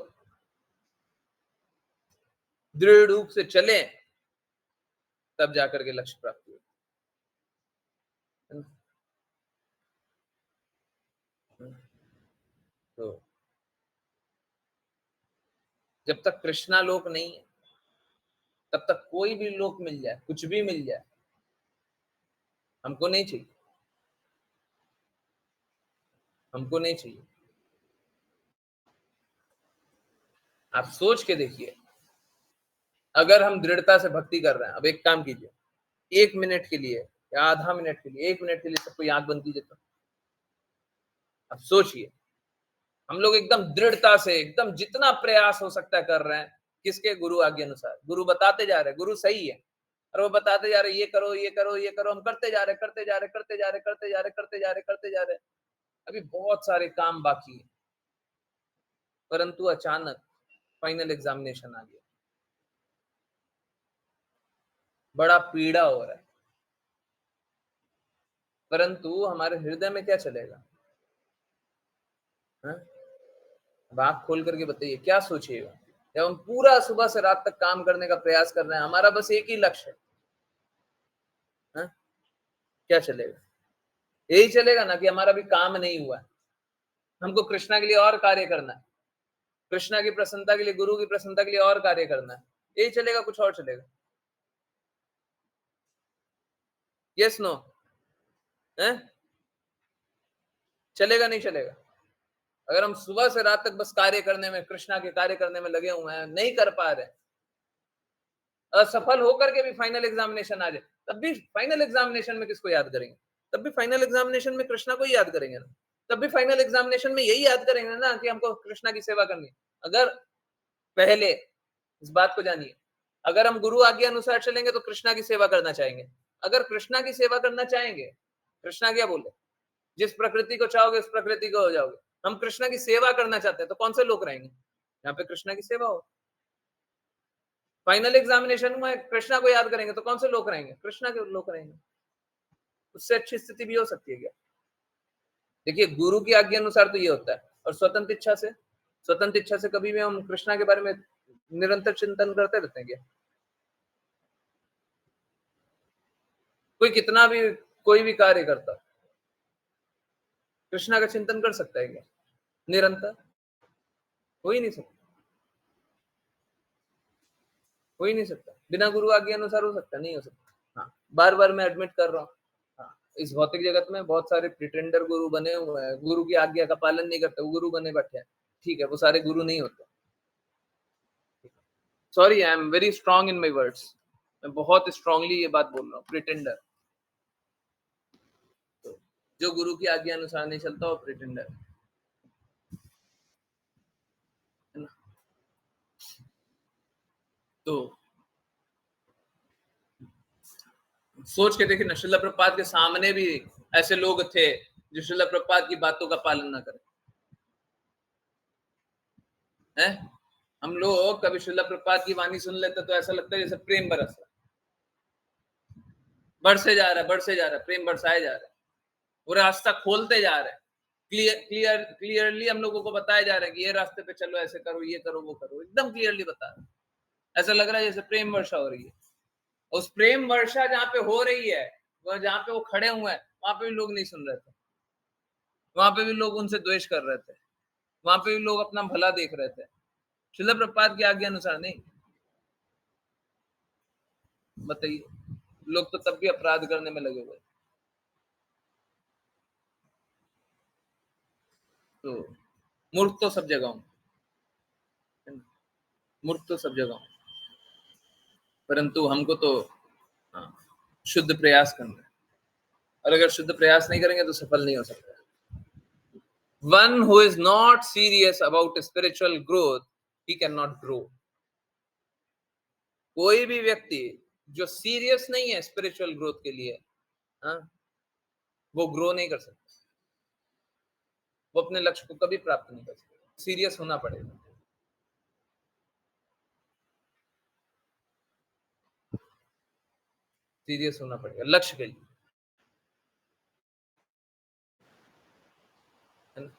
A: दृढ़ रूप से चले, तब जाकर के लक्ष्य प्राप्ति हो। तो जब तक कृष्णा लोक नहीं है, तब तक कोई भी लोक मिल जाए, कुछ भी मिल जाए, हमको नहीं चाहिए, हमको नहीं चाहिए। आप सोच के देखिए, अगर हम दृढ़ता से भक्ति कर रहे हैं, अब एक काम कीजिए, 1 मिनट के लिए या आधा मिनट के लिए, 1 मिनट के लिए सबको आंख बंद कीजिए। तो अब सोचिए, हम लोग एकदम दृढ़ता से, एकदम जितना प्रयास हो सकता है कर रहे हैं, किसके? गुरु आज्ञा अनुसार। गुरु बताते जा रहे हैं, गुरु सही है, और वो बताते जा रहे, ये करो, ये करो, ये करो, हम करते जा रहे, करते जा रहे, करते जा रहे, करते जा रहे, करते जा रहे, करते जा रहे। अभी बहुत सारे काम बाकी है, परंतु अचानक फाइनल एग्जामिनेशन आ गया, बड़ा पीड़ा हो रहा है, परंतु हमारे हृदय में क्या चलेगा? हाँ? अब आँख खोल करके बताइए, क्या सोचिएगा जब हम पूरा सुबह से रात तक काम करने का प्रयास कर रहे हैं, हमारा बस एक ही लक्ष्य है? हाँ? क्या चलेगा? यही चलेगा ना कि हमारा भी काम नहीं हुआ है, हमको कृष्णा के लिए और कार्य करना है, कृष्णा की प्रसन्नता के लिए, गुरु की प्रसन्नता के लिए और कार्य करना है, यही चलेगा? कुछ और चलेगा? Yes no? है? चलेगा नहीं चलेगा? अगर हम सुबह से रात तक बस कार्य करने में, कृष्णा के कार्य करने में लगे हुए हैं, नहीं कर पा रहे, असफल होकर के भी फाइनल एग्जामिनेशन आ जाए, तब भी फाइनल एग्जामिनेशन में किसको याद करेंगे? तब भी फाइनल एग्जामिनेशन में कृष्णा को ही याद करेंगे ना। तब भी फाइनल एग्जामिनेशन में यही याद करेंगे ना कि हमको कृष्णा की सेवा करनी है। अगर पहले इस बात को जानिए, अगर हम गुरु आज्ञा अनुसार चलेंगे तो कृष्णा की सेवा करना चाहेंगे। अगर कृष्णा की सेवा करना चाहेंगे, कृष्णा क्या बोले? जिस प्रकृति को चाहोगे उस प्रकृति को हो जाओगे। हम कृष्णा की सेवा करना चाहते हैं, तो कौन से लोग रहेंगे यहाँ पे कृष्णा की सेवा हो? फाइनल एग्जामिनेशन में कृष्णा को याद करेंगे तो कौन से लोग रहेंगे? कृष्णा के लोग रहेंगे। उससे अच्छी स्थिति भी हो सकती है क्या? देखिए, गुरु की आज्ञा अनुसार तो ये होता है, और स्वतंत्र इच्छा से, स्वतंत्र इच्छा से कभी भी हम कृष्णा के बारे में निरंतर चिंतन करते रहते हैं क्या? कोई कितना भी, कोई भी कार्य करता, कृष्णा का चिंतन कर सकता है क्या निरंतर? हो ही नहीं सकता, हो ही नहीं सकता। बिना गुरु आज्ञा अनुसार हो सकता? नहीं हो सकता। हाँ, बार बार मैं एडमिट कर रहा हूँ, हाँ, इस भौतिक जगत में बहुत सारे प्रिटेंडर गुरु बने हुए हैं, गुरु की आज्ञा का पालन नहीं करते, वो गुरु बने बैठे हैं। ठीक है, वो सारे गुरु नहीं होते। Sorry, I am very strong in my words, मैं बहुत स्ट्रांगली ये बात बोल रहा हूँ। प्रिटेंडर, तो जो गुरु की आज्ञा अनुसार नहीं चलता वो प्रिटेंडर है ना। तो सोच के देखिए ना, श्रील प्रभुपाद के सामने भी ऐसे लोग थे जो श्रील प्रभुपाद की बातों का पालन ना करें। हैं? हम लोग कभी श्रील प्रभुपाद की वाणी सुन लेते तो ऐसा लगता है जैसे प्रेम बरस रहा है, बढ़से जा रहा है, बढ़से जा रहा है, प्रेम बरसाए जा रहा है, वो रास्ता खोलते जा रहे हैं। क्लियरली हम लोगों को बताया जा रहा है कि ये रास्ते पे चलो, ऐसे करो, ये करो, वो करो, एकदम क्लियरली बता रहे हैं। ऐसा लग रहा है जैसे प्रेम वर्षा हो रही है। उस प्रेम वर्षा जहाँ पे हो रही है, वह जहाँ पे वो खड़े हुए हैं, वहां पे भी लोग नहीं सुन रहे थे, वहां पे भी लोग उनसे द्वेष कर रहे थे, वहां पे भी लोग अपना भला देख रहे थे, श्रील प्रभुपाद की आज्ञा अनुसार नहीं। बताइए, लोग तो तब भी अपराध करने में लगे हुए। तो मूर्ख तो सब जगह हूं, मूर्ख तो सब जगह हूं, परंतु हमको तो हाँ, शुद्ध प्रयास करना है, और अगर शुद्ध प्रयास नहीं करेंगे तो सफल नहीं हो सकता। One who is not serious about spiritual growth, he cannot grow. कोई भी व्यक्ति जो सीरियस नहीं है स्पिरिचुअल ग्रोथ के लिए, हाँ, वो ग्रो नहीं कर सकता, वो अपने लक्ष्य को कभी प्राप्त नहीं कर सकता। सीरियस होना पड़ेगा। सीरियस होना पड़ेगा लक्ष्य के लिए, है ना?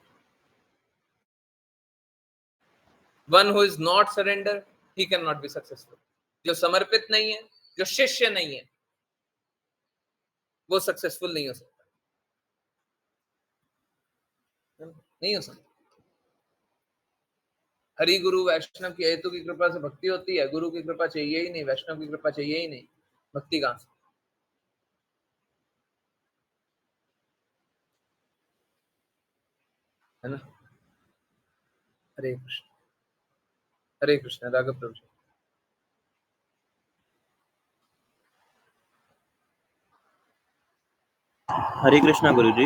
A: One who is not surrender, he cannot be successful. जो समर्पित नहीं है, जो शिष्य नहीं है, वो सक्सेसफुल नहीं हो सकता, नहीं हो सकता। हरि गुरु वैष्णव की हेतु की कृपा से भक्ति होती है, गुरु की कृपा चाहिए ही नहीं, वैष्णव की कृपा चाहिए ही नहीं, भक्ति कहां से? है ना? हरे कृष्ण राघव प्रभु।
D: हरे कृष्णा गुरु जी।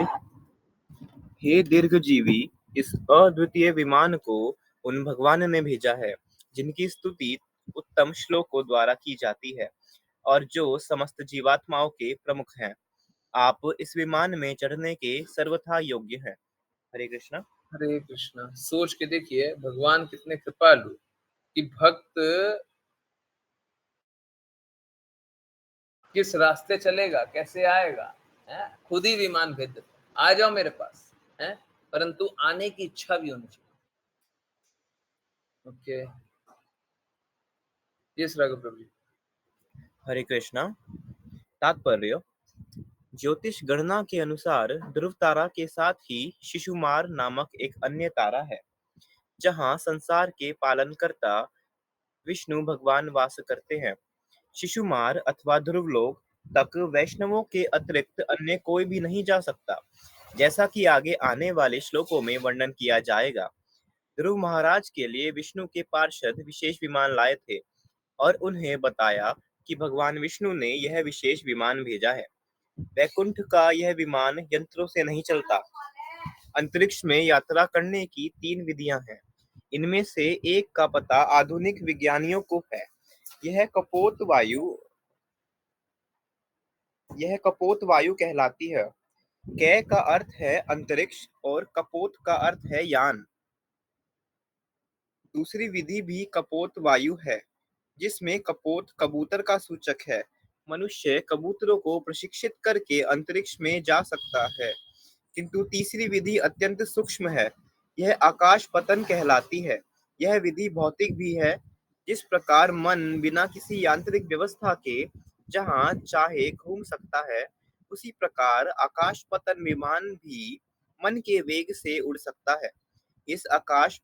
D: हे दीर्घजीवी, इस अद्वितीय विमान को उन भगवान ने भेजा है जिनकी स्तुति उत्तम श्लोकों द्वारा की जाती है और जो समस्त जीवात्माओं के प्रमुख हैं। आप इस विमान में चढ़ने के सर्वथा योग्य हैं। हरे कृष्णा।
A: हरे कृष्णा। सोच के देखिए भगवान कितने कृपालु कि भक्त किस रास्ते चलेगा, कैसे आएगा, है? खुद ही विमान भेज देते, आ जाओ मेरे पास, है? परंतु आने की इच्छा भी होनी चाहिए। ओके, यस राघव प्रभु जी।
D: हरे कृष्णा। तात्पर्य: ज्योतिष गणना के अनुसार ध्रुव तारा के साथ ही शिशुमार नामक एक अन्य तारा है, जहां संसार के पालनकर्ता विष्णु भगवान वास करते हैं। शिशुमार अथवा ध्रुवलोक तक वैष्णवों के अतिरिक्त अन्य कोई भी नहीं जा सकता, जैसा कि आगे आने वाले श्लोकों में वर्णन किया जाएगा। ध्रुव महाराज के लिए विष्णु के पार्षद विशेष विमान लाए थे और उन्हें बताया कि भगवान विष्णु ने यह विशेष विमान भेजा है। वैकुंठ का यह विमान यंत्रों से नहीं चलता। अंतरिक्ष में यात्रा करने की 3 विधियां हैं। इनमें से एक का पता आधुनिक विज्ञानियों को है। यह कपोत वायु कहलाती है। कै का अर्थ है अंतरिक्ष और कपोत का अर्थ है यान। दूसरी विधि भी कपोत वायु है, जिसमें कपोत कबूतर का सूचक है। मनुष्य कबूतरों को प्रशिक्षित करके अंतरिक्ष में जा सकता है। किंतु तीसरी विधि अत्यंत सूक्ष्म है। यह आकाश पतन कहलाती है। यह विधि भौतिक भी है। जिस प्रकार मन बिना किसी यांत्रिक व्यवस्था के जहां चाहे घूम सकता है, उसी प्रकार आकाश पतन विमान भी मन के वेग से उड़ सकता है। इस आकाश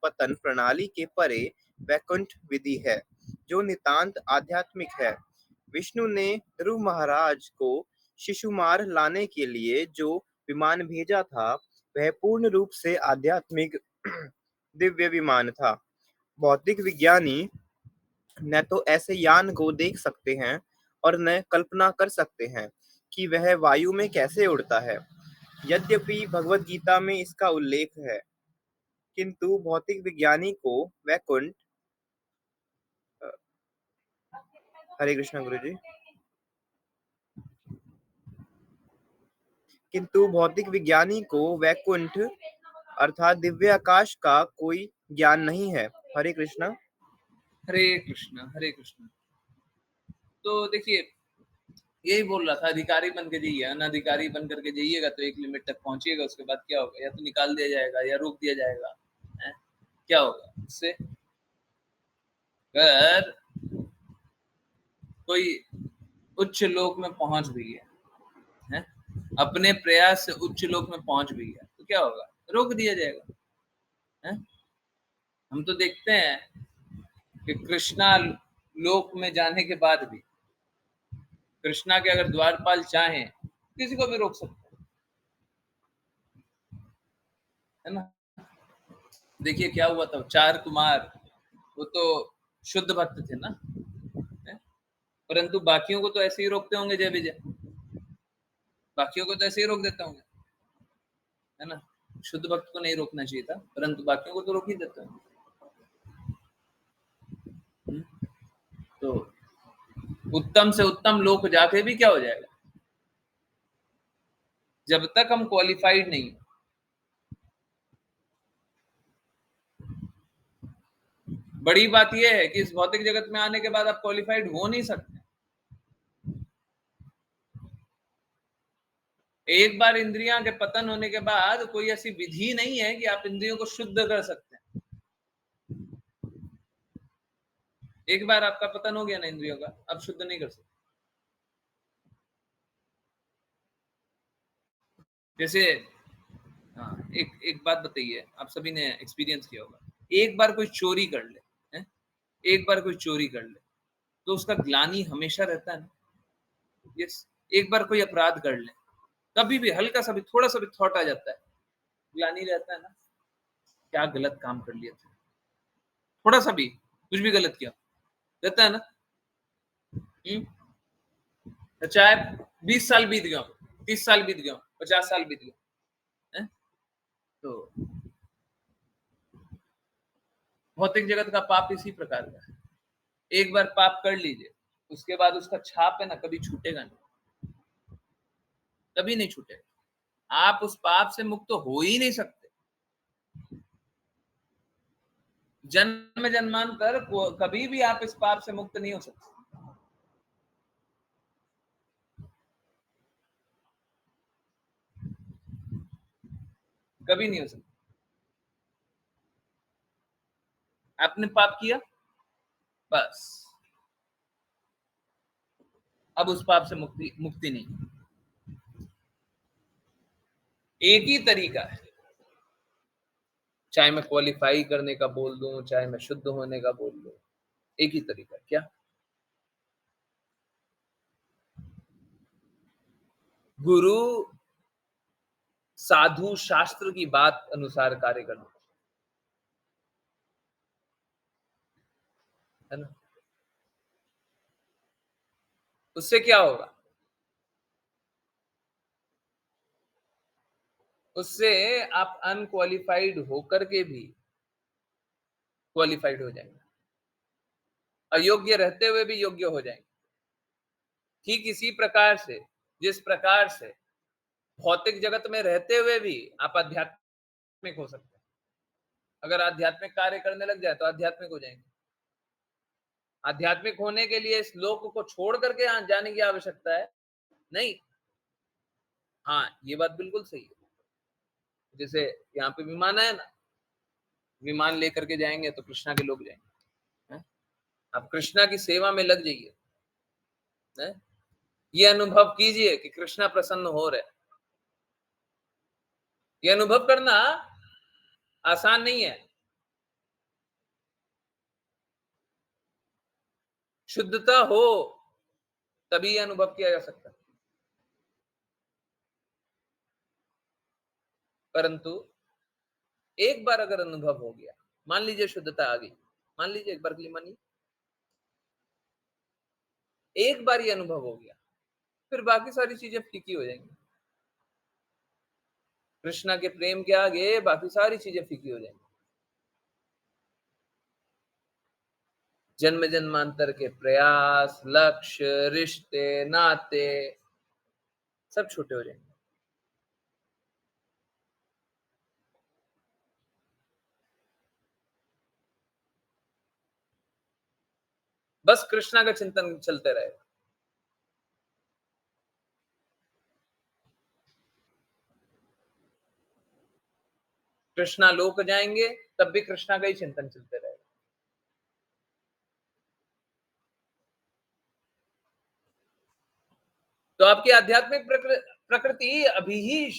D: पतन प्रणाली के परे वैकुंठ विधि है, जो नितांत आध्यात्मिक है। विष्णु ने ध्रुव महाराज को शिशुमार लाने के लिए जो विमान भेजा था, वह पूर्ण रूप से आध्यात्मिक दिव्य विमान था। भौतिक विज्ञानी न तो ऐसे यान को देख सकते हैं और न कल्पना कर सकते हैं कि वह वायु में कैसे उड़ता है। यद्यपि भगवत गीता में इसका उल्लेख है, किंतु भौतिक विज्ञानी को वैकुंठ हरे कृष्णा गुरुजी। किंतु भौतिक विज्ञानी को वैकुंठ अर्थात दिव्य आकाश का कोई ज्ञान नहीं है। हरे कृष्णा।
A: हरे कृष्णा हरे कृष्णा। तो देखिए, यही बोल रहा था, अधिकारी बन के जाइए, अनधिकारी बन करके जाइएगा तो एक लिमिट तक पहुंचिएगा, उसके बाद क्या होगा, या तो निकाल दिया जाएगा या रोक दिया जाएगा। है? क्या होगा उससे? अगर कोई उच्च लोक में पहुंच भी गया है, अपने प्रयास से उच्च लोक में पहुंच भी गया, तो क्या होगा? रोक दिया जाएगा। है? हम तो देखते हैं कि कृष्णा लोक में जाने के बाद भी कृष्णा के अगर द्वारपाल चाहें किसी को भी रोक सकते हैं, है ना। देखिए क्या हुआ था, चार कुमार, वो तो शुद्ध भक्त थे ना, है? परंतु बाकियों को तो ऐसे ही रोकते होंगे जय विजय, बाकियों को तो ऐसे ही रोक देते होंगे, है ना। शुद्ध भक्त को नहीं रोकना चाहिए था, परंतु बाकियों को तो रोक ही देते होंगे। तो उत्तम से उत्तम लोक जाके भी क्या हो जाएगा, जब तक हम क्वालिफाइड नहीं। बड़ी बात यह है कि इस भौतिक जगत में आने के बाद आप क्वालिफाइड हो नहीं सकते। एक बार इंद्रियां के पतन होने के बाद कोई ऐसी विधि नहीं है कि आप इंद्रियों को शुद्ध कर सकते हैं। एक बार आपका पतन हो गया ना इंद्रियों का, अब शुद्ध नहीं कर सकते। जैसे हाँ, एक बात बताइए, आप सभी ने एक्सपीरियंस किया होगा, एक बार कोई चोरी कर ले, है? एक बार कोई चोरी कर ले तो उसका ग्लानि हमेशा रहता है ना। यस, एक बार कोई अपराध कर ले, कभी भी हल्का सा भी, थोड़ा सा भी थॉट आ जाता है, ग्लानि रहता है ना, क्या गलत काम कर लिया था, थोड़ा सा भी कुछ भी गलत किया, रहता है ना। चाहे 20 साल बीत गया, 30 साल बीत गया, 50 साल बीत गया, है? तो भौतिक जगत का पाप इसी प्रकार का है। एक बार पाप कर लीजिए, उसके बाद उसका छाप है ना, कभी छूटेगा नहीं, कभी नहीं छूटेगा। आप उस पाप से मुक्त हो ही नहीं सकते। जन्म जन्मांतर कभी भी आप इस पाप से मुक्त नहीं हो सकते, कभी नहीं हो सकते। आपने पाप किया, बस अब उस पाप से मुक्ति मुक्ति नहीं। एक ही तरीका है, चाहे मैं क्वालिफाई करने का बोल दूं, चाहे मैं शुद्ध होने का बोल दूं, एक ही तरीका है। क्या? गुरु साधु शास्त्र की बात अनुसार कार्य करना, है ना। उससे क्या होगा? उससे आप अनक्वालिफाइड होकर के भी क्वालिफाइड हो जाएंगे, अयोग्य रहते हुए भी योग्य हो जाएंगे। ठीक इसी प्रकार से, जिस प्रकार से भौतिक जगत में रहते हुए भी आप आध्यात्मिक हो सकते हैं। अगर आध्यात्मिक कार्य करने लग जाए तो आध्यात्मिक हो जाएंगे। आध्यात्मिक होने के लिए इस लोक को छोड़ करके जाने की आवश्यकता है नहीं। हाँ, ये बात बिल्कुल सही है। जैसे यहाँ पे विमान है ना, विमान लेकर के जाएंगे तो कृष्णा के लोग जाएंगे, है? आप कृष्णा की सेवा में लग जाइए, है? ये अनुभव कीजिए कि कृष्णा प्रसन्न हो रहे। ये अनुभव करना आसान नहीं है। शुद्धता हो तभी ये अनुभव किया जा सकता है। परंतु एक बार अगर अनुभव हो गया, मान लीजिए शुद्धता आ गई, मान लीजिए एक बार के लिए मानिए, एक बार ये अनुभव हो गया, फिर बाकी सारी चीजें फीकी हो जाएंगी। कृष्णा के प्रेम के आगे बाकी सारी चीजें फीकी हो जाएंगी। जन्म जन्मांतर के प्रयास, लक्ष्य, रिश्ते, नाते सब छोटे हो जाएंगे। बस कृष्णा का चिंतन चलते रहेगा। कृष्णा लोक जाएंगे तब भी कृष्णा का ही चिंतन चलते रहेगा। तो आपकी आध्यात्मिक प्रकृति अभी ही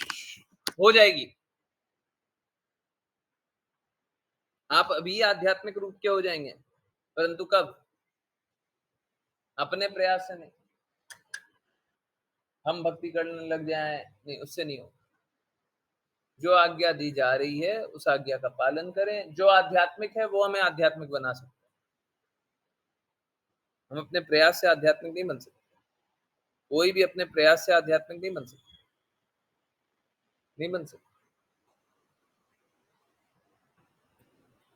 A: हो जाएगी। आप अभी आध्यात्मिक रूप के हो जाएंगे, परंतु कब? अपने प्रयास से नहीं। हम भक्ति करने लग जाएं, नहीं, उससे नहीं हो। जो आज्ञा दी जा रही है उस आज्ञा का पालन करें। जो आध्यात्मिक है वो हमें आध्यात्मिक बना सकते हैं। हम अपने प्रयास से आध्यात्मिक नहीं बन सकते। कोई भी अपने प्रयास से आध्यात्मिक नहीं बन सकता, नहीं बन सकता,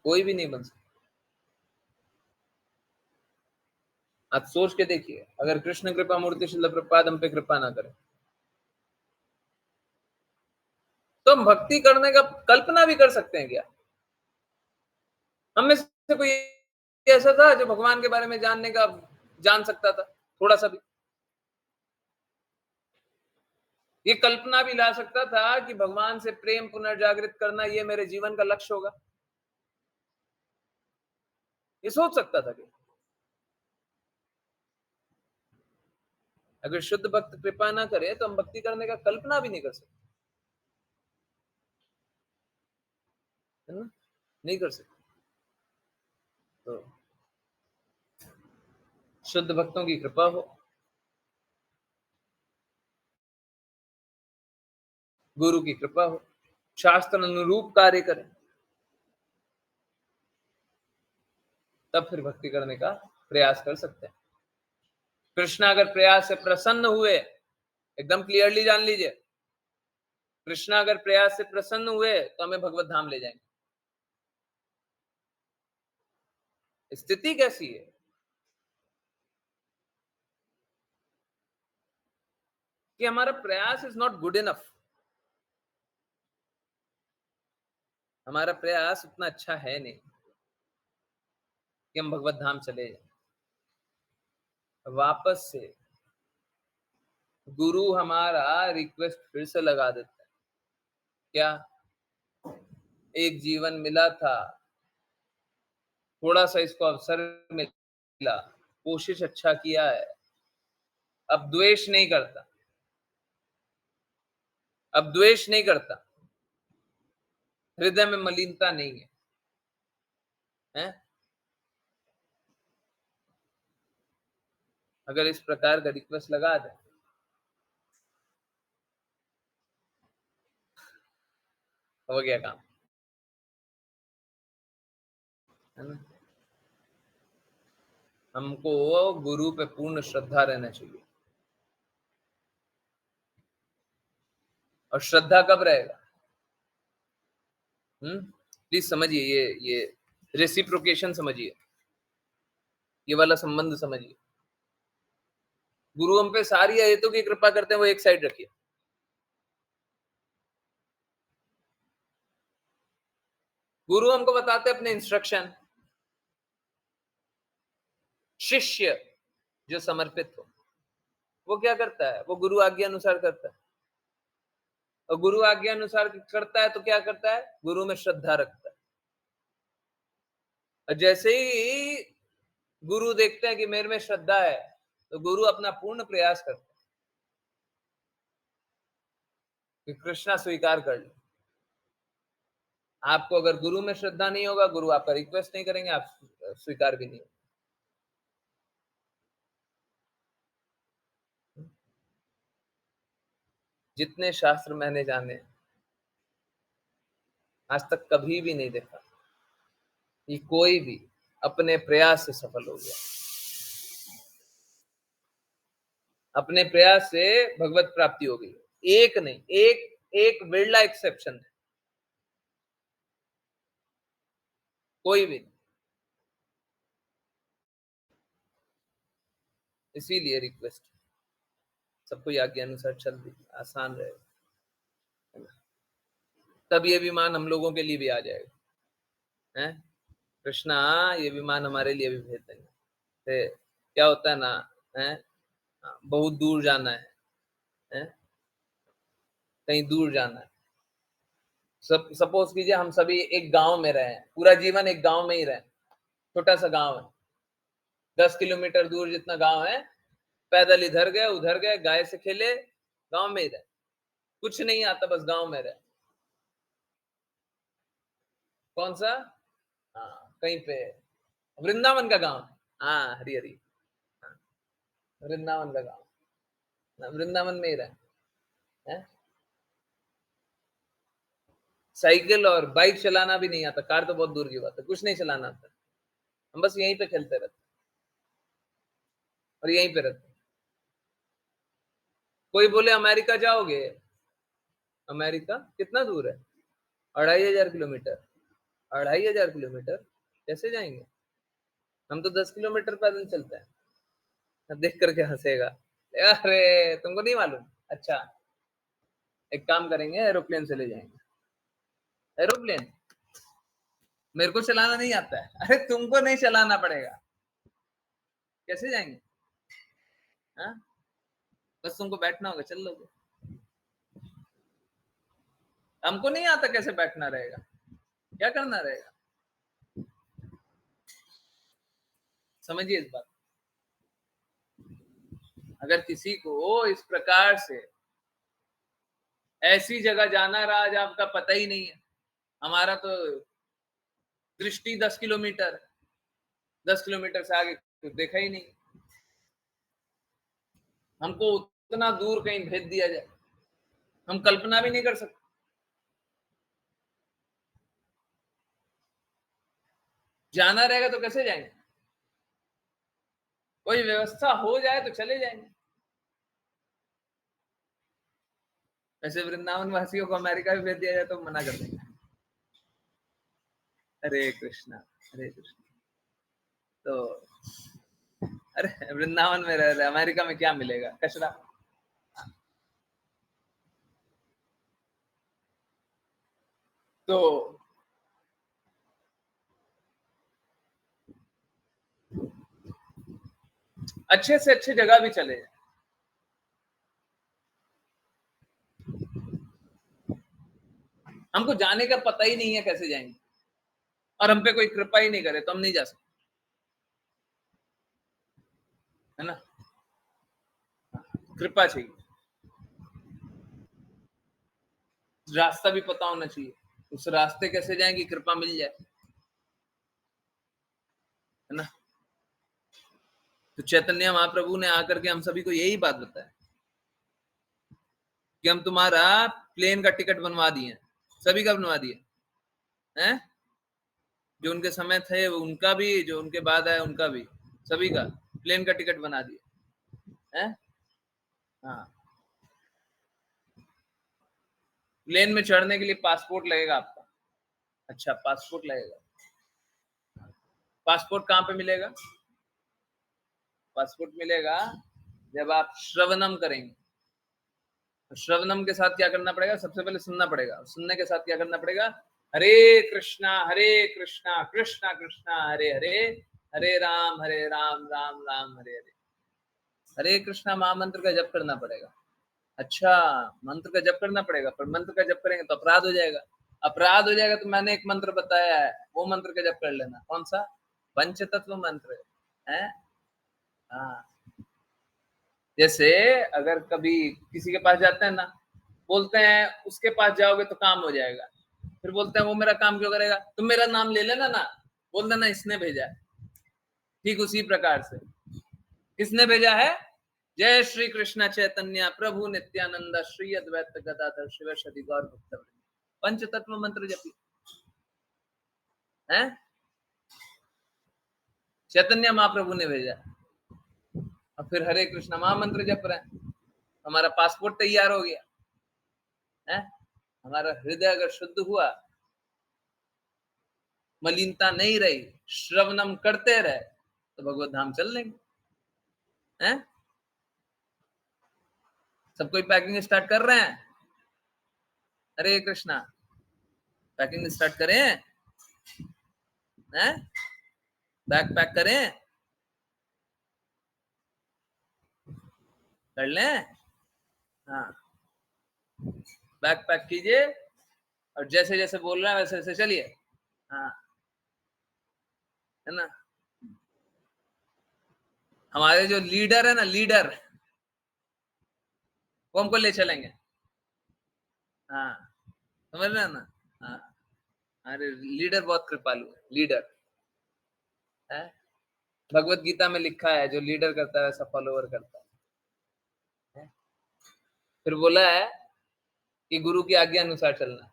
A: कोई भी नहीं बन सकता। आज सोच के देखिए, अगर कृष्ण कृपा मूर्ति शिल प्रपाद हम पे कृपा ना करे तो हम भक्ति करने का कल्पना भी कर सकते हैं क्या? हम में से कोई ऐसा था जो भगवान के बारे में जानने का जान सकता था थोड़ा सा भी? ये कल्पना भी ला सकता था कि भगवान से प्रेम पुनर्जागृत करना ये मेरे जीवन का लक्ष्य होगा? ये सोच सकता था कि अगर शुद्ध भक्त कृपा ना करे तो हम भक्ति करने का कल्पना भी नहीं कर सकते, है ना? नहीं कर सकते। तो शुद्ध भक्तों की कृपा हो, गुरु की कृपा हो, शास्त्र अनुरूप कार्य करें, तब फिर भक्ति करने का प्रयास कर सकते हैं। कृष्ण अगर प्रयास से प्रसन्न हुए, एकदम क्लियरली जान लीजिए, कृष्ण अगर प्रयास से प्रसन्न हुए तो हमें भगवत धाम ले जाएंगे। स्थिति कैसी है? कि हमारा प्रयास इज नॉट गुड इनफ। हमारा प्रयास उतना अच्छा है नहीं कि हम भगवत धाम चले जाएं। वापस से गुरु हमारा रिक्वेस्ट फिर से लगा देता है, क्या? एक जीवन मिला था, थोड़ा सा इसको अवसर मिला, कोशिश अच्छा किया है, अब द्वेष नहीं करता, अब द्वेष नहीं करता, हृदय में मलिनता नहीं है, हैं? अगर इस प्रकार का रिक्वेस्ट लगा दे हो गया काम, है ना? हमको गुरु पे पूर्ण श्रद्धा रहना चाहिए। और श्रद्धा कब रहेगा? प्लीज समझिए, ये रेसिप्रोकेशन समझिए, ये वाला संबंध समझिए। गुरु हम पे सारी आयतों की कृपा करते हैं, वो एक साइड रखिए। गुरु हमको बताते हैं अपने इंस्ट्रक्शन। शिष्य जो समर्पित हो वो क्या करता है? वो गुरु आज्ञा अनुसार करता है। और गुरु आज्ञा अनुसार करता है तो क्या करता है? गुरु में श्रद्धा रखता है। और जैसे ही गुरु देखते हैं कि मेरे में श्रद्धा है तो गुरु अपना पूर्ण प्रयास करते हैं कि कृष्णा स्वीकार कर ले। आपको अगर गुरु में श्रद्धा नहीं होगा, गुरु आपका रिक्वेस्ट नहीं करेंगे, आप स्वीकार भी नहीं। जितने शास्त्र मैंने जाने आज तक कभी भी नहीं देखा कि कोई भी अपने प्रयास से सफल हो गया, अपने प्रयास से भगवत प्राप्ति हो गई। एक नहीं, एक बिरला एक्सेप्शन है, कोई भी नहीं। इसीलिए रिक्वेस्ट सबको आज्ञा अनुसार चल दी, आसान रहेगा। तब ये विमान हम लोगों के लिए भी आ जाएगा, हैं? कृष्णा ये विमान हमारे लिए भी भेज देंगे। तो क्या होता है ना, हैं? बहुत दूर जाना है, हैं? कहीं दूर जाना है। सपोज कीजिए हम सभी एक गांव में रहे, पूरा जीवन एक गांव में ही रहे, छोटा सा गांव है, 10 किलोमीटर दूर जितना गांव है, पैदल इधर गए उधर गए, गाय से खेले, गांव में ही रहे, कुछ नहीं आता, बस गांव में रहे। कौन सा? हाँ, कहीं पे वृंदावन का गांव। हाँ, हरी हरी, हाँ, वृंदावन का गांव, वृंदावन में ही रहे, हैं? साइकिल और बाइक चलाना भी नहीं आता, कार तो बहुत दूर की बात है, कुछ नहीं चलाना आता, हम बस यहीं पे खेलते रहते और यहीं पे रहते। कोई बोले अमेरिका जाओगे, अमेरिका कितना दूर है? 2500 किलोमीटर। 2500 किलोमीटर कैसे जाएंगे? हम तो 10 किलोमीटर पैदल चलते हैं। देख करके हंसेगा, अरे तुमको नहीं मालूम? अच्छा, एक काम करेंगे, एरोप्लेन से ले जाएंगे। एरोप्लेन मेरे को चलाना नहीं आता है। अरे तुमको नहीं चलाना पड़ेगा, कैसे जाएंगे? हाँ, बस तुमको बैठना होगा, चल लोगे। हमको नहीं आता कैसे बैठना रहेगा, क्या करना रहेगा, समझिए इस बात। अगर किसी को इस प्रकार से ऐसी जगह जाना रहा जहां आपका पता ही नहीं है, हमारा तो दृष्टि 10 किलोमीटर, 10 किलोमीटर से आगे कुछ देखा ही नहीं, हमको उतना दूर कहीं भेज दिया जाए, हम कल्पना भी नहीं कर सकते। जाना रहेगा तो कैसे जाएंगे? कोई व्यवस्था हो जाए तो चले जाएंगे। ऐसे वृंदावन वासियों को अमेरिका भी भेज दिया जाए तो मना कर देंगे। हरे कृष्णा, हरे कृष्णा। तो अरे वृंदावन में रह रहे, अमेरिका में क्या मिलेगा? कचरा। तो अच्छे से अच्छे जगह भी चले जाए, हमको जाने का पता ही नहीं है कैसे जाएंगे, और हम पे कोई कृपा ही नहीं करे तो हम नहीं जा सकते, है ना? कृपा चाहिए, रास्ता भी पता होना चाहिए, उस रास्ते कैसे जाएंगे, कृपा मिल जाए, है ना? तो चैतन्य महाप्रभु ने आकर के हम सभी को यही बात बताया कि हम तुम्हारा प्लेन का टिकट बनवा दिए, सभी का बनवा दिए हैं, जो उनके समय थे उनका भी, जो उनके बाद आए उनका भी, सभी का प्लेन का टिकट बना दिए हैं। हाँ, प्लेन में चढ़ने के लिए पासपोर्ट लगेगा आपका। अच्छा, पासपोर्ट लगेगा। पासपोर्ट कहाँ पे मिलेगा? पासपोर्ट मिलेगा जब आप श्रवणम करेंगे। श्रवणम के साथ क्या करना पड़ेगा? सबसे पहले सुनना पड़ेगा, सुनने के साथ क्या करना पड़ेगा? हरे कृष्णा कृष्णा कृष्णा हरे हरे, हरे राम राम राम हरे हरे। हरे कृष्णा महामंत्र का जप करना पड़ेगा। अच्छा, मंत्र का जप करना पड़ेगा, पर मंत्र का जप करेंगे तो अपराध हो जाएगा। अपराध हो जाएगा तो मैंने एक मंत्र बताया है, वो मंत्र का जप कर लेना। कौन सा? पंच तत्व मंत्र है। हाँ, जैसे अगर कभी किसी के पास जाते हैं ना, बोलते हैं उसके पास जाओगे तो काम हो जाएगा, फिर बोलते हैं वो मेरा काम क्यों करेगा, तुम मेरा नाम ले लेना ना, बोल देना इसने भेजा है। ठीक उसी प्रकार से किसने भेजा है? जय श्री कृष्ण चैतन्य प्रभु नित्यानंद श्री अद्वैत गदाधर शिव गौर भक्त। पंच तत्व मंत्र जपी है, चैतन्य महाप्रभु ने भेजा, और फिर हरे कृष्ण महामंत्र जप रहे हैं। हमारा पासपोर्ट तैयार हो गया है, हमारा हृदय अगर शुद्ध हुआ, मलिनता नहीं रही, श्रवणम करते रहे, तो भगवत धाम चल लेंगे, हैं? सब कोई पैकिंग स्टार्ट कर रहे हैं? हरे कृष्णा, पैकिंग स्टार्ट करें? हैं? बैग पैक करें? कर लें? हाँ, बैग पैक कीजिए और जैसे जैसे बोल रहे हैं वैसे वैसे चलिए। हाँ, है ना? हमारे जो लीडर है ना, लीडर, वो हमको ले चलेंगे। हाँ, समझ रहे हैं ना? हाँ, अरे लीडर बहुत कृपालु है, लीडर है। भगवत गीता में लिखा है, जो लीडर करता है वैसा फॉलोवर करता है। फिर बोला है कि गुरु की आज्ञा अनुसार चलना,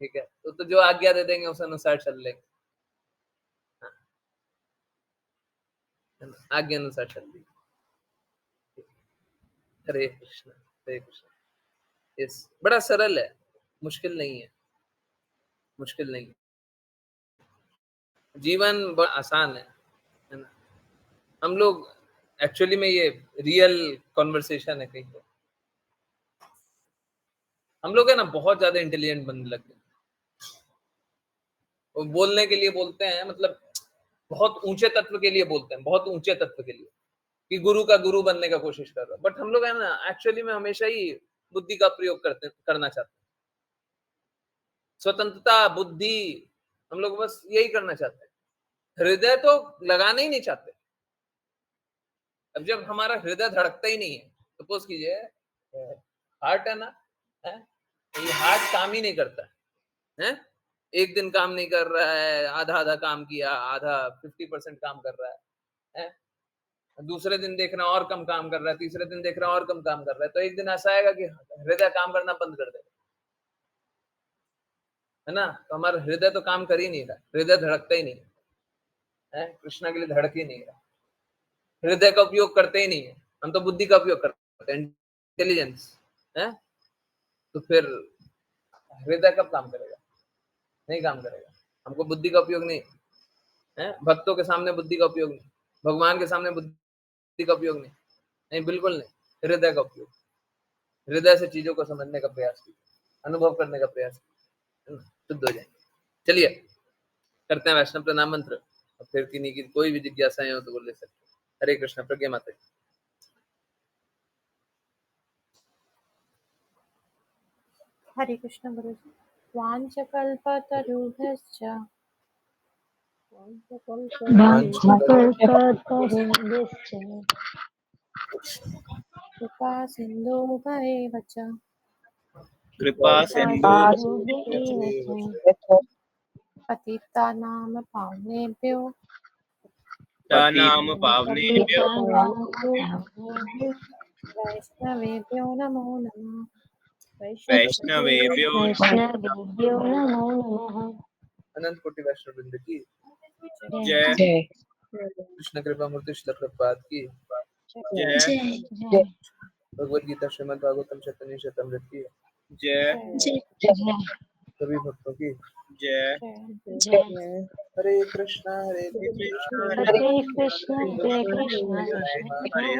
A: ठीक है? तो जो आज्ञा दे देंगे उस अनुसार चल लेंगे। हाँ, है ना? आज्ञा अनुसार चल लेंगे। हरे कृष्ण, हरे कृष्ण। यस, बड़ा सरल है, मुश्किल नहीं है, मुश्किल नहीं है। जीवन बड़ा आसान है ना? हम लोग एक्चुअली में ये रियल कॉन्वर्सेशन है कहीं पे। हम लोग है ना बहुत ज्यादा इंटेलिजेंट बनने लग गए। वो बोलने के लिए बोलते हैं, मतलब बहुत ऊंचे तत्व के लिए बोलते हैं, बहुत ऊंचे तत्व के लिए, कि गुरु का गुरु बनने का कोशिश कर रहा है। बट हम लोग है ना एक्चुअली में हमेशा ही बुद्धि का प्रयोग करना चाहते हैं। स्वतंत्रता, बुद्धि, हम लोग बस यही करना चाहते हैं। हृदय तो लगाना ही नहीं चाहते। अब जब हमारा हृदय धड़कता ही नहीं है, सपोज कीजिए हार्ट है ना, है? ये हार्ट काम ही नहीं करता है, एक दिन काम नहीं कर रहा है, आधा आधा काम किया, आधा 50% काम कर रहा है? दूसरे दिन देख रहा है और कम काम कर रहा है, तीसरे दिन देख रहा है और कम काम कर रहा है। तो एक दिन ऐसा आएगा कि हृदय काम करना बंद कर देगा, है ना? तो हमारा हृदय तो काम कर ही नहीं रहा, हृदय धड़कता ही नहीं है, कृष्णा के लिए धड़क ही नहीं रहा, हृदय का उपयोग करते ही नहीं है। हम तो बुद्धि का उपयोग करते हैं, इंटेलिजेंस है। तो फिर हृदय कब काम करेगा? नहीं काम करेगा। हमको बुद्धि का उपयोग नहीं है, भक्तों के सामने बुद्धि का उपयोग नहीं, भगवान के सामने बुद्धि का उपयोग नहीं, नहीं बिल्कुल नहीं। हृदय का उपयोग, हृदय से चीजों को समझने का प्रयास कीजिए, अनुभव करने का प्रयास कीजिए, है ना? शुद्ध हो जाएंगे। चलिए करते हैं वैष्णव प्रणाम मंत्र, और फिर किन्हीं की कोई भी जिज्ञासाएं हो तो वो ले सकते हैं। हरे कृष्ण। प्रज्ञा माता जी।
E: हरे कृष्ण गुरु जी। वाञ्छकल्पतरुभ्यश्च
F: वाञ्छकल्पतरुभ्यश्च
E: कृपा सिन्धुभ्येव च
D: कृपा सिंधु
F: सिन्धुभ्येव च
E: पतितानां पावनेभ्यो
D: नाम पावनेभ्यो
F: पतितानां
E: वैष्णवेभ्यो नमो नमः।
D: वैष्णवेभ्यो
F: वैष्णवेभ्यो नमो नमः।
A: अनंत कोटि वैष्णव वृंद की
D: जय।
F: जय
A: कृष्ण कृपा मूर्ति श्रील प्रभुपाद की
D: जय
F: जय
A: भगवद गीता श्रीमद् भागवतम चैतन्य चैतन्यमृत की
D: जय
F: जय जय
A: सभी भक्तों की
D: जय।
F: जय।
A: हरे कृष्णा हरे कृष्णा
F: हरे कृष्ण हरे कृष्ण
A: कृष्ण
F: कृष्ण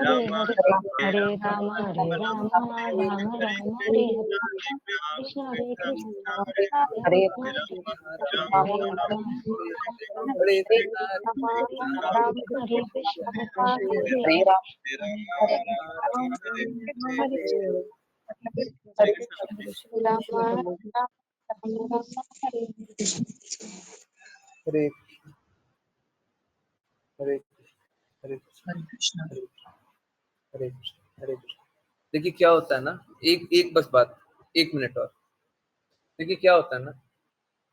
A: राम
F: कृष्ण
D: हरे
F: हरे
D: राम
F: हरे हरे राम हरे राम राम राम हरे हरे कृष्ण हरे कृष्ण हरे कृष्ण हरे राम
A: हरे
F: हरे राम राम हरे कृष्ण हरे राम राम हरे
A: हरे हरे हरे कृष्ण हरे हरे कृष्ण हरे कृष्ण। देखिए क्या होता है ना, एक एक बस बात, 1 मिनट और। देखिए क्या होता है ना,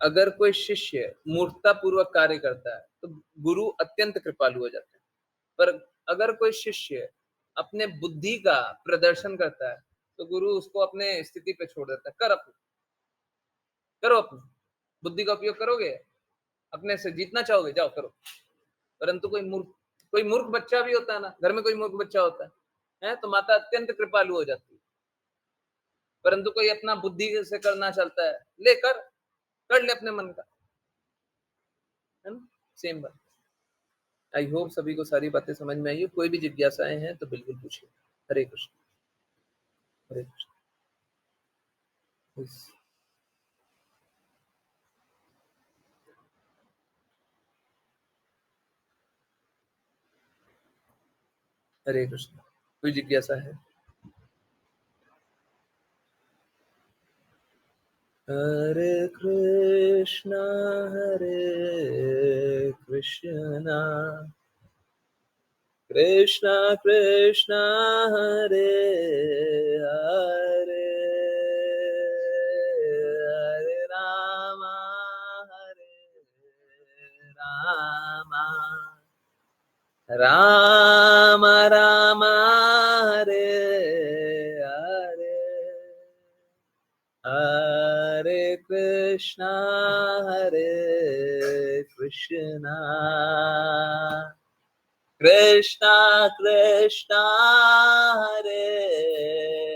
A: अगर कोई शिष्य मूर्खता पूर्वक कार्य करता है तो गुरु अत्यंत कृपालु हो जाते हैं। पर अगर कोई शिष्य अपने बुद्धि का प्रदर्शन करता है तो गुरु उसको अपने स्थिति पे छोड़ देता है। करो अपनी बुद्धि का उपयोग करोगे, अपने से जीतना चाहोगे, जाओ करो। परंतु कोई मूर्ख बच्चा भी होता है ना, घर में कोई मूर्ख बच्चा होता है तो माता अत्यंत कृपालु हो जाती है। परंतु कोई अपना बुद्धि से करना चाहता है, कर ले अपने मन का, है ना? सेम बात। आई होप सभी को सारी बातें समझ में आई हो। कोई भी जिज्ञासाएं हैं तो बिल्कुल पूछिए। हरे कृष्ण, हरे कृष्ण। Yes. हरे कृष्ण। कोई जिज्ञासा है? हरे कृष्णा कृष्णा कृष्णा हरे हरे, हरे रामा राम राम हरे हरे, हरे कृष्णा कृष्णा कृष्णा हरे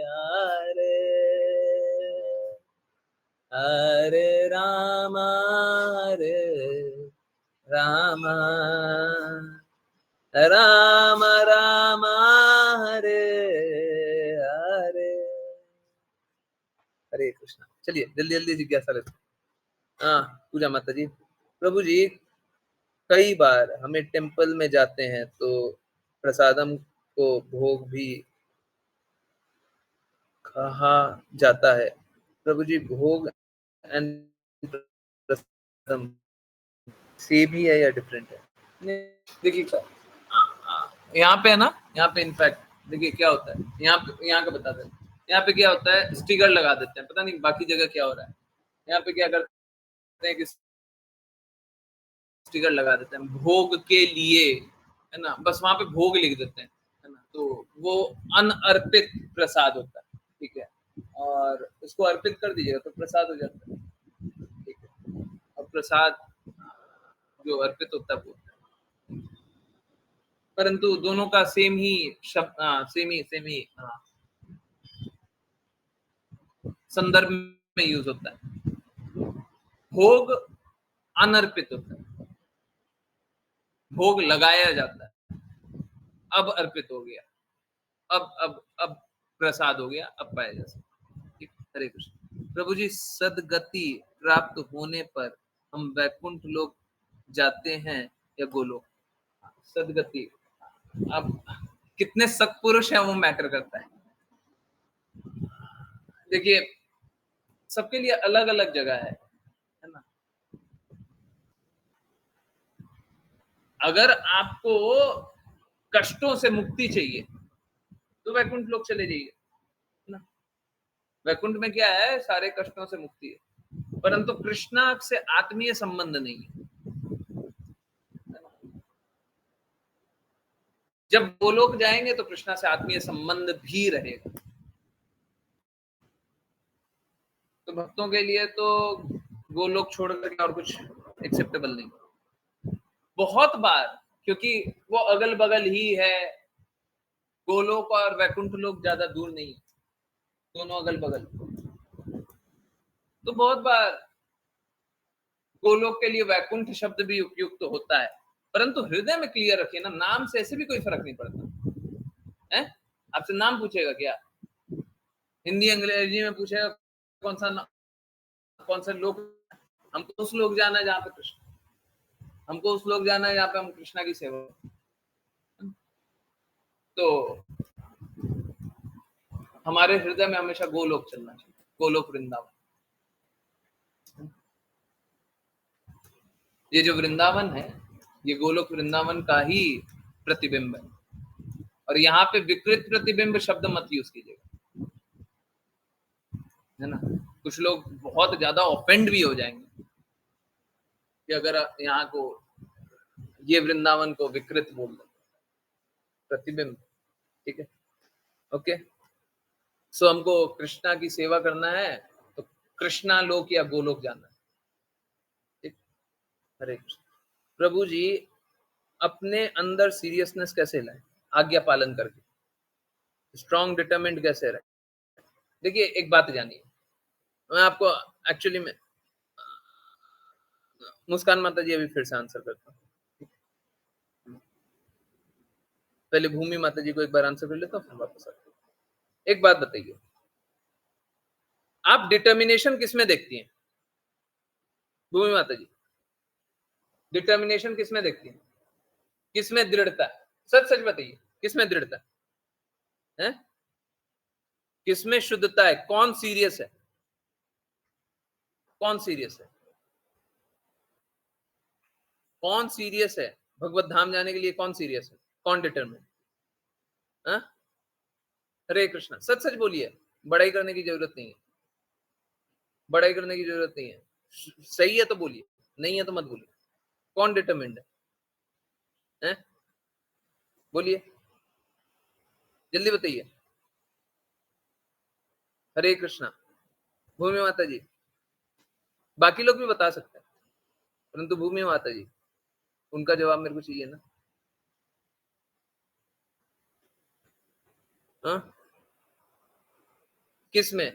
A: हरे, हरे राम राम राम राम हरे हरे। हरे कृष्णा। चलिए जल्दी जल्दी जिज्ञासा लेते हैं। हाँ पूजा माता जी। प्रभु जी कई बार हमें टेम्पल में जाते हैं तो प्रसादम को भोग भी कहा जाता है। प्रभु जी भोग एंड प्रसादम सेम ही है या डिफरेंट है? देखिए यहाँ पे है ना, यहाँ पे इनफैक्ट देखिए क्या होता है, यहाँ का बता दें। यहाँ पे क्या होता है, स्टिकर लगा देते हैं, पता नहीं बाकी जगह क्या हो रहा है। यहाँ पे क्या करते हैं कि स्टिकर लगा देते हैं भोग के लिए, है ना, बस वहां पे भोग लिख देते हैं, है ना, तो वो अनअर्पित प्रसाद होता है, ठीक है, और उसको अर्पित कर दीजिएगा तो प्रसाद हो जाता है, ठीक है। और प्रसाद जो अर्पित होता है वो, परंतु दोनों का सेम ही शब्द, सेम ही संदर्भ में यूज होता है। भोग अनर्पित होता है, भोग लगाया जाता है, अब अर्पित हो गया, अब प्रसाद हो गया, अब पाया जा सकता। ठीक, हरे कृष्ण। प्रभु जी सदगति प्राप्त होने पर हम वैकुंठ लोक जाते हैं या गोलोक? सदगति, अब कितने सत्पुरुष हैं वो मैटर करता है। देखिए सबके लिए अलग अलग जगह है ना। अगर आपको कष्टों से मुक्ति चाहिए तो वैकुंठ लोक चले जाइए ना। वैकुंठ में क्या है, सारे कष्टों से मुक्ति है, परंतु कृष्णा से आत्मीय संबंध नहीं है। जब गोलोक जाएंगे तो कृष्णा से आत्मीय संबंध भी रहेगा। तो भक्तों के लिए तो गोलोक छोड़ करके और कुछ एक्सेप्टेबल नहीं। बहुत बार क्योंकि वो अगल बगल ही है, गोलोक और वैकुंठ लोक ज्यादा दूर नहीं है, दोनों अगल बगल, तो बहुत बार गोलोक के लिए वैकुंठ शब्द भी उपयुक्त तो होता है, परंतु हृदय में क्लियर रखिए ना, नाम से ऐसे भी कोई फर्क नहीं पड़ता है। आपसे नाम पूछेगा क्या, हिंदी अंग्रेजी में पूछेगा कौन सा लोक, हमको उस लोक जाना है जहाँ पे कृष्ण, हमको उस लोक जाना है जहाँ पे हम कृष्णा की सेवा। तो हमारे हृदय में हमेशा गोलोक चलना चाहिए, गोलोक वृंदावन। ये जो वृंदावन है ये गोलोक वृंदावन का ही प्रतिबिंब है, और यहाँ पे विकृत प्रतिबिंब शब्द मत यूज कीजिएगा, है ना। कुछ लोग बहुत ज्यादा ऑफेंड भी हो जाएंगे कि अगर यहाँ को ये वृंदावन को विकृत बोल दो, प्रतिबिंब, ठीक है, ओके। सो हमको कृष्णा की सेवा करना है तो कृष्णा लोक या गोलोक जाना है, ठीक। हरे कृष्ण। प्रभु जी अपने अंदर सीरियसनेस कैसे लाए, आज्ञा पालन करके, स्ट्रॉन्ग डिटरमिन्ड कैसे रहे? देखिए एक बात जानिए, मैं आपको एक्चुअली में, मुस्कान माता जी अभी फिर से आंसर करता हूँ। पहले भूमि माता जी को एक बार आंसर कर लेता हूँ, फिर वापस आते हैं। एक बात बताइए, आप डिटर्मिनेशन किसमें देखती हैं? भूमि माता जी, डिटर्मिनेशन किसमें देखती हैं? किसमें दृढ़ता? सच सच बताइए, किसमें दृढ़ता है? किसमें शुद्धता है? कौन सीरियस है? कौन सीरियस है? कौन सीरियस है? भगवत धाम जाने के लिए कौन सीरियस है? कौन डिटर्मिन? हरे कृष्णा, सच सच बोलिए, बड़ाई करने की जरूरत नहीं है, बड़ाई करने की जरूरत नहीं है। सही है तो बोलिए, नहीं है तो मत बोलिए। कौन डिटर्मिन्ड है? बोलिए, जल्दी बताइए। हरे कृष्णा। भूमि माता जी, बाकी लोग भी बता सकते हैं, परंतु भूमि माता जी, उनका जवाब मेरे को चाहिए ना। किसमें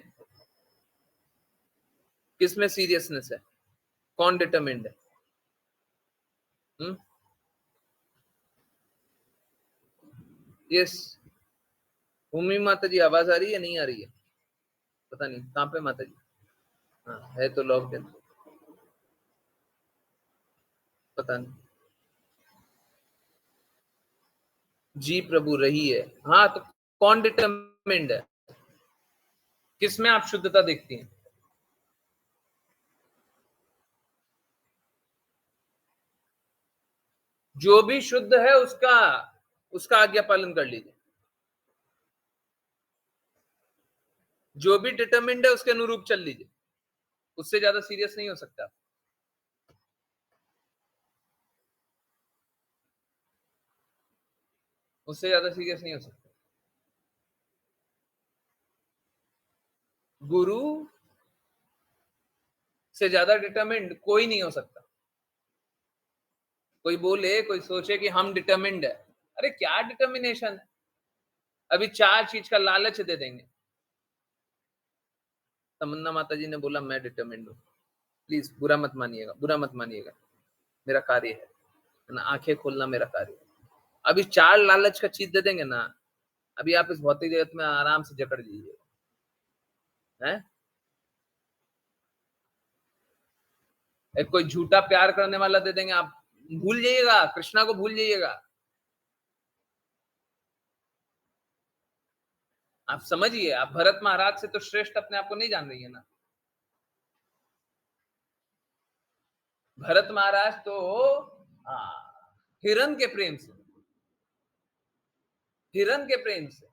A: किसमें सीरियसनेस है? कौन डिटरमिन्ड है? यस। भूमि माता जी, आवाज आ रही है, नहीं आ रही है? पता नहीं कहाँ पे माता जी। हाँ, है तो लॉक इन, पता नहीं। जी प्रभु रही है। हाँ, तो कौन डिटरमिन्ड है? किसमें आप शुद्धता देखती हैं? जो भी शुद्ध है उसका उसका आज्ञा पालन कर लीजिए। जो भी डिटरमिन्ड है उसके अनुरूप चल लीजिए, उससे ज्यादा सीरियस नहीं हो सकता। उससे ज्यादा सीरियस नहीं हो सकता। गुरु से ज्यादा डिटरमिन्ड कोई नहीं हो सकता। कोई बोले, कोई सोचे कि हम डिटरमिन्ड है, अरे क्या डिटर्मिनेशन है? अभी 4 चीज का लालच दे देंगे। तमन्ना माता जी ने बोला मैं डिटरमिन्ड हूँ, प्लीज बुरा मत मानिएगा, बुरा मत मानिएगा, मेरा कार्य है ना, आंखें खोलना मेरा कार्य है। अभी 4 लालच का चीज दे देंगे ना, अभी आप इस भौतिक जगत में आराम से जकड़ दीजिए, हैं? एक कोई झूठा प्यार करने वाला दे देंगे, आप भूल जाइएगा, कृष्णा को भूल जाइएगा। आप समझिए, आप भरत महाराज से तो श्रेष्ठ अपने आप को नहीं जान रही है ना। भरत महाराज तो हिरण के प्रेम से, हिरण के प्रेम से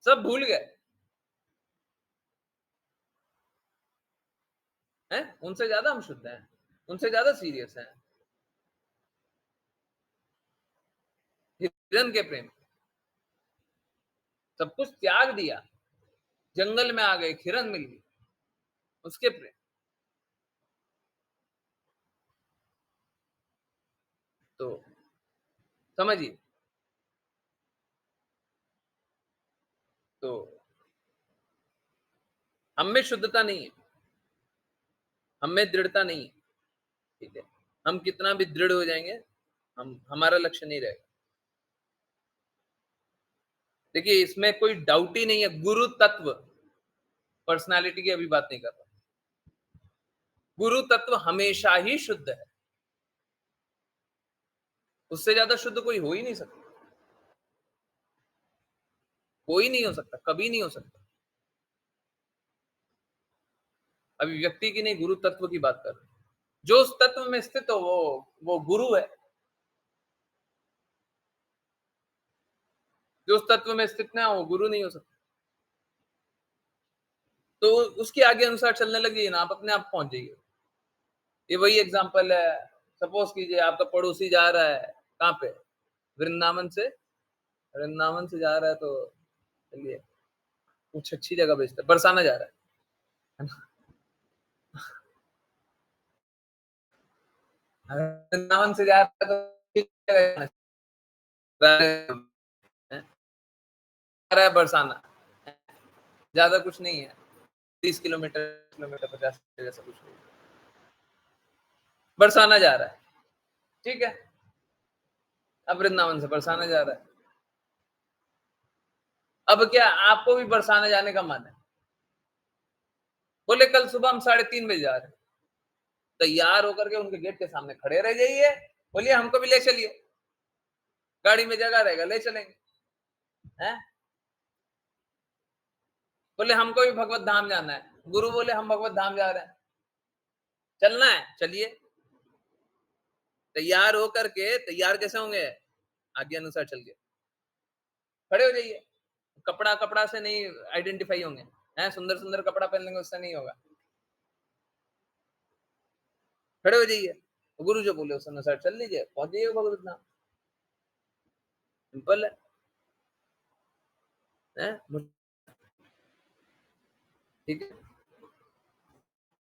A: सब भूल गए हैं। उनसे ज्यादा हम शुद्ध हैं, उनसे ज्यादा सीरियस हैं। हिरण के प्रेम, सब कुछ त्याग दिया, जंगल में आ गए, हिरण मिल गई, उसके प्रेम। तो समझिए, तो हम में शुद्धता नहीं है, हम में दृढ़ता नहीं है, ठीक है। हम कितना भी दृढ़ हो जाएंगे, हमारा लक्ष्य नहीं रहेगा। देखिए, इसमें कोई डाउट ही नहीं है, गुरु तत्व, पर्सनालिटी की अभी बात नहीं कर रहा। गुरु तत्व हमेशा ही शुद्ध है, उससे ज्यादा शुद्ध कोई हो ही नहीं सकता, कोई नहीं हो सकता, कभी नहीं हो सकता। अभी व्यक्ति की नहीं, गुरु तत्व की बात कर रहे हैं। जो उस तत्व में स्थित हो वो गुरु है। जो उस तत्व में स्थित ना हो, गुरु नहीं हो सकता। तो उसके आगे अनुसार चलने लग जाइए ना, आप अपने आप पहुंच जाइए। ये वही एग्जांपल है, सपोज कीजिए आपका पड़ोसी जा रहा है कहाँ पे, वृंदावन से, वृंदावन से जा रहा है, तो चलिए कुछ अच्छी जगह भेजते, बरसाना जा रहा है ना? वृंदावन से जा रहा है तो ठीक जगह जा रहा है, बरसाना, ज्यादा कुछ नहीं है, 30 किलोमीटर 50 जैसा कुछ नहीं, बरसाना जा रहा है, ठीक है। अब वृंदावन से बरसाने जा रहा है। अब क्या आपको भी बरसाने जाने का मन है? बोले कल सुबह हम 3:30 बजे जा रहे हैं। तैयार होकर के उनके गेट के सामने खड़े रह जाइए, बोलिए हमको भी ले चलिए, गाड़ी में जगह रहेगा, ले चलेंगे। हैं? बोले हमको भी भगवत धाम जाना है। गुरु बोले हम भगवत धाम जा रहे हैं, चलना है, चलिए। तैयार होकर के, तैयार कैसे होंगे? आज्ञा अनुसार चल गए, खड़े हो जाइए। कपड़ा कपड़ा से नहीं आइडेंटिफाई होंगे, हैं? सुंदर सुंदर कपड़ा पहन लेंगे उससे नहीं होगा, खड़े हो जाइए। गुरु जो बोले उस अनुसार चल लीजिए, पहुंच जाइए भगवत धाम। सिंपल है। ठीक है,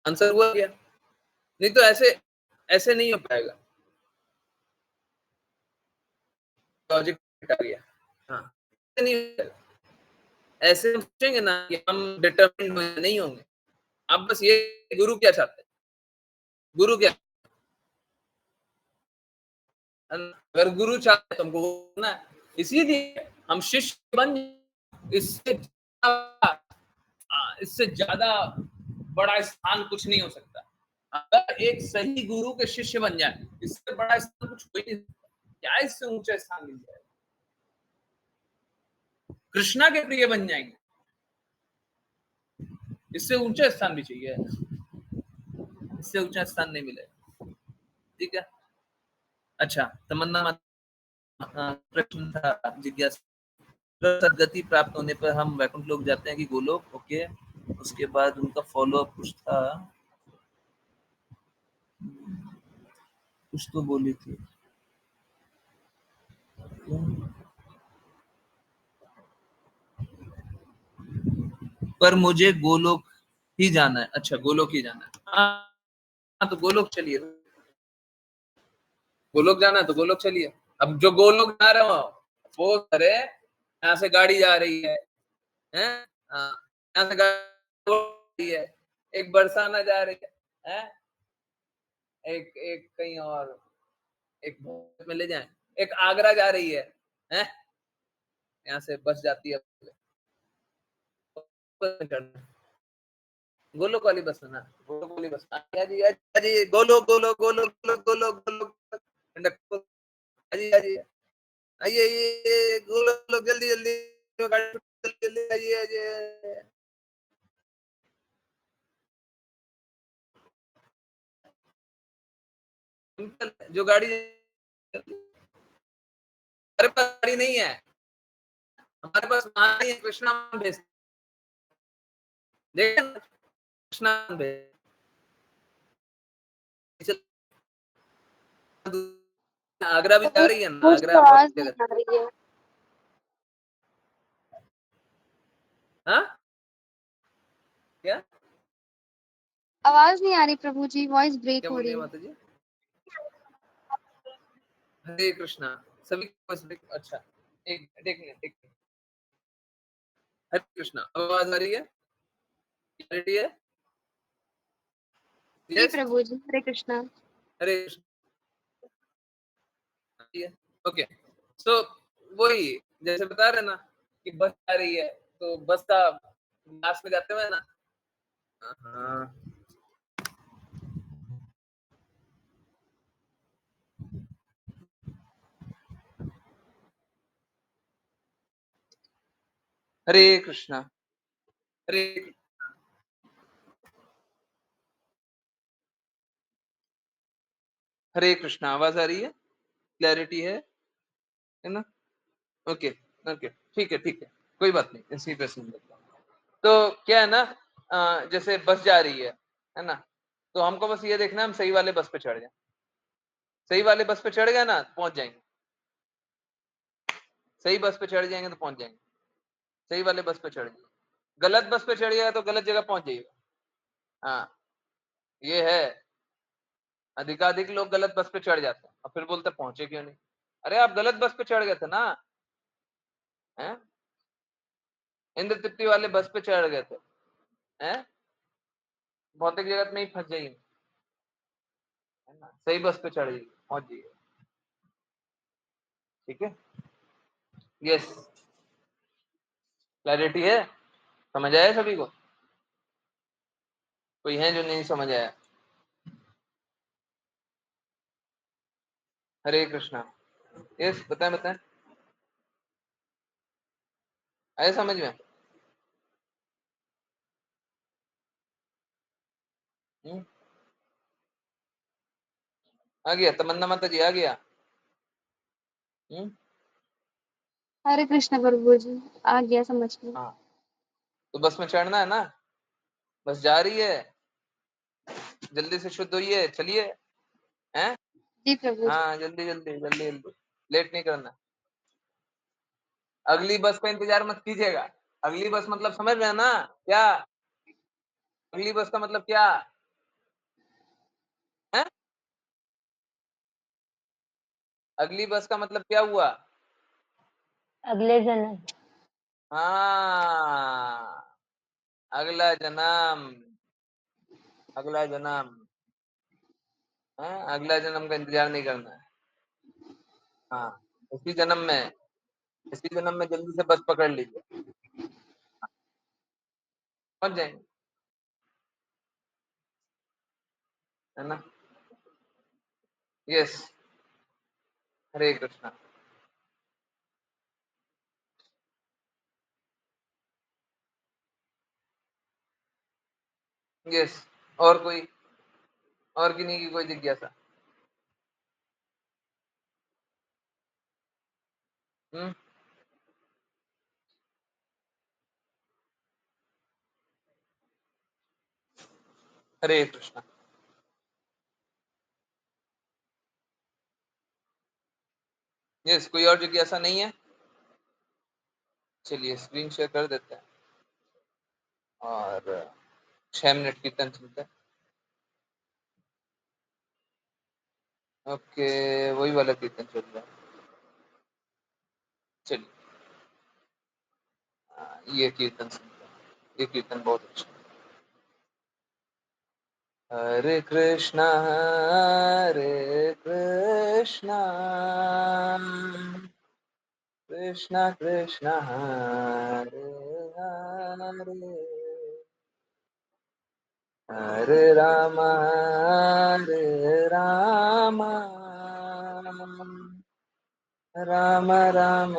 A: आंसर हुआ क्या? नहीं तो ऐसे ऐसे नहीं हो पाएगा। लॉजिक आ गया। हाँ, ऐसे नहीं हो पाएगा। ऐसे हम सोचेंगे ना कि हम डिटरमिन्ड नहीं होंगे। आप बस ये, गुरु क्या चाहते हैं, गुरु क्या, अगर गुरु चाहते तो हमको ना, इसीलिए हम शिष्य बन, इससे इससे ज्यादा बड़ा स्थान कुछ नहीं हो सकता। अगर एक सही गुरु के शिष्य बन जाए, इससे बड़ा स्थान कुछ हो ही नहीं सकता। क्या इससे ऊंचा स्थान मिल जाए? कृष्णा के प्रिय बन जाएंगे, इससे ऊंचा स्थान भी चाहिए, इससे ऊंचा स्थान नहीं मिलेगा। ठीक है, अच्छा, तमन्ना प्रश्न था, जिज्ञासा, सदगति प्राप्त होने पर हम वैकुंठ लोक जाते हैं कि गोलोक? ओके, उसके बाद उनका फॉलो अप कुछ था, कुछ तो बोली थी। पर मुझे गोलोक ही जाना है। अच्छा, गोलोक ही जाना है। हाँ, तो गोलोक चलिए, गोलोक जाना है तो गोलोक चलिए। अब जो गोलोक जा रहे हो वो करे, यहाँ से गाड़ी जा रही है, हैं? हाँ, यहाँ से गाड़ी जा रही है, एक बरसाना जा रही है, हैं? एक एक कहीं और, एक में ले जाए, एक आगरा जा रही है, हैं? यहाँ से बस जाती है, गोलोक वाली बस है ना, गोलोक वाली बस। जी जी, गोलोक गोलोक गोलोक गोलोक गोलोक गोलोक, कंडक्टर, जी जी, आइए आइए, गोलोक, जल्दी जल्दी, जल्दी जल्दी आइए आइए। जो गाड़ी, हमारे पास गाड़ी नहीं है, हमारे पास वहां नहीं है, कृष्णा भेज, देखिए ना, कृष्णा भेज, आगरा भी जा रही है ना,
G: मुझे
A: आगरा बहुत
G: आवाज नहीं
A: जगह।
G: आ रही है।
A: हाँ, क्या?
G: आवाज नहीं आ रही प्रभु जी, वॉइस ब्रेक
A: क्या
G: हो
A: बोल रही
G: रही
A: है
G: है।
A: माता जी? हरे कृष्णा, सभी को बस अच्छा, एक एक मिनट, एक मिनट। हरे कृष्णा, आवाज आ रही है, क्लैरिटी है?
G: जी
A: यस,
G: प्रभु जी, हरे कृष्णा।
A: हरे कृष्णा, ओके। सो वही, जैसे बता रहे ना कि बस आ रही है, तो बस का लास्ट में जाते हुए ना, हाँ, हरे कृष्णा, हरे, हरे कृष्णा, आवाज आ रही है, क्लैरिटी है ना? ओके, ओके, ठीक है, ठीक है, कोई बात नहीं, इसी पे सुन लेता हूँ। तो क्या है ना, जैसे बस जा रही है ना, तो हमको बस ये देखना है हम सही वाले बस पे चढ़ जाए, सही वाले बस पे चढ़ गए ना, पहुंच जाएंगे, सही बस पे चढ़ जाएंगे तो पहुंच जाएंगे, सही वाले बस पे चढ़ जाएंगे, गलत बस पे चढ़ गया तो गलत जगह पहुंच जाइएगा। हाँ, ये है, अधिकाधिक लोग गलत बस पे चढ़ जाते हैं और फिर बोलते पहुंचे क्यों नहीं। अरे आप गलत बस पे चढ़ गए थे ना, हैं? इंद्र तिप्पी वाले बस पे चढ़ गए थे, हैं? भौतिक जगत में ही फंस जाइए, है ना, सही बस पे चढ़ जाइए, पहुंच जाइए। ठीक है, यस, क्लैरिटी है, समझ आया सभी को? कोई है जो नहीं समझ आया? हरे कृष्णा। यस, बताएं बताएं, आया समझ में? आ गया? तमन्ना माता जी आ गया?
G: हरे कृष्ण प्रभु जी, आ गया समझ में।
A: हाँ, तो बस में चढ़ना है ना, बस जा रही है, जल्दी से शुद्ध होइए, चलिए, हैं?
G: जी प्रभु जी।
A: हाँ, जल्दी जल्दी जल्दी जल्दी, लेट नहीं करना। अगली बस का इंतजार मत कीजिएगा। अगली बस मतलब समझ रहे हैं ना क्या? अगली बस का मतलब क्या है? अगली बस का मतलब क्या हुआ?
F: अगले जन्म।
A: हाँ, अगला जन्म, अगला जन्म है, अगला जन्म का इंतजार नहीं करना है। हाँ, इसी जन्म में, इसी जन्म में जल्दी से बस पकड़ लीजिए, पहुंच जाएंगे, है ना? यस, हरे कृष्णा। यस, और कोई, और किन्हीं की कोई जिज्ञासा? हम्म, हरे कृष्णा। यस, कोई और जिज्ञासा नहीं है? चलिए स्क्रीन शेयर कर देते हैं और 6 मिनट कीर्तन सुनते हैं। ओके, वही वाला कीर्तन चल रहा है। चलिए, ये कीर्तन सुनते हैं, ये कीर्तन बहुत अच्छा है। हरे कृष्णा कृष्णा कृष्णा हरे हरे, हरे राम राम राम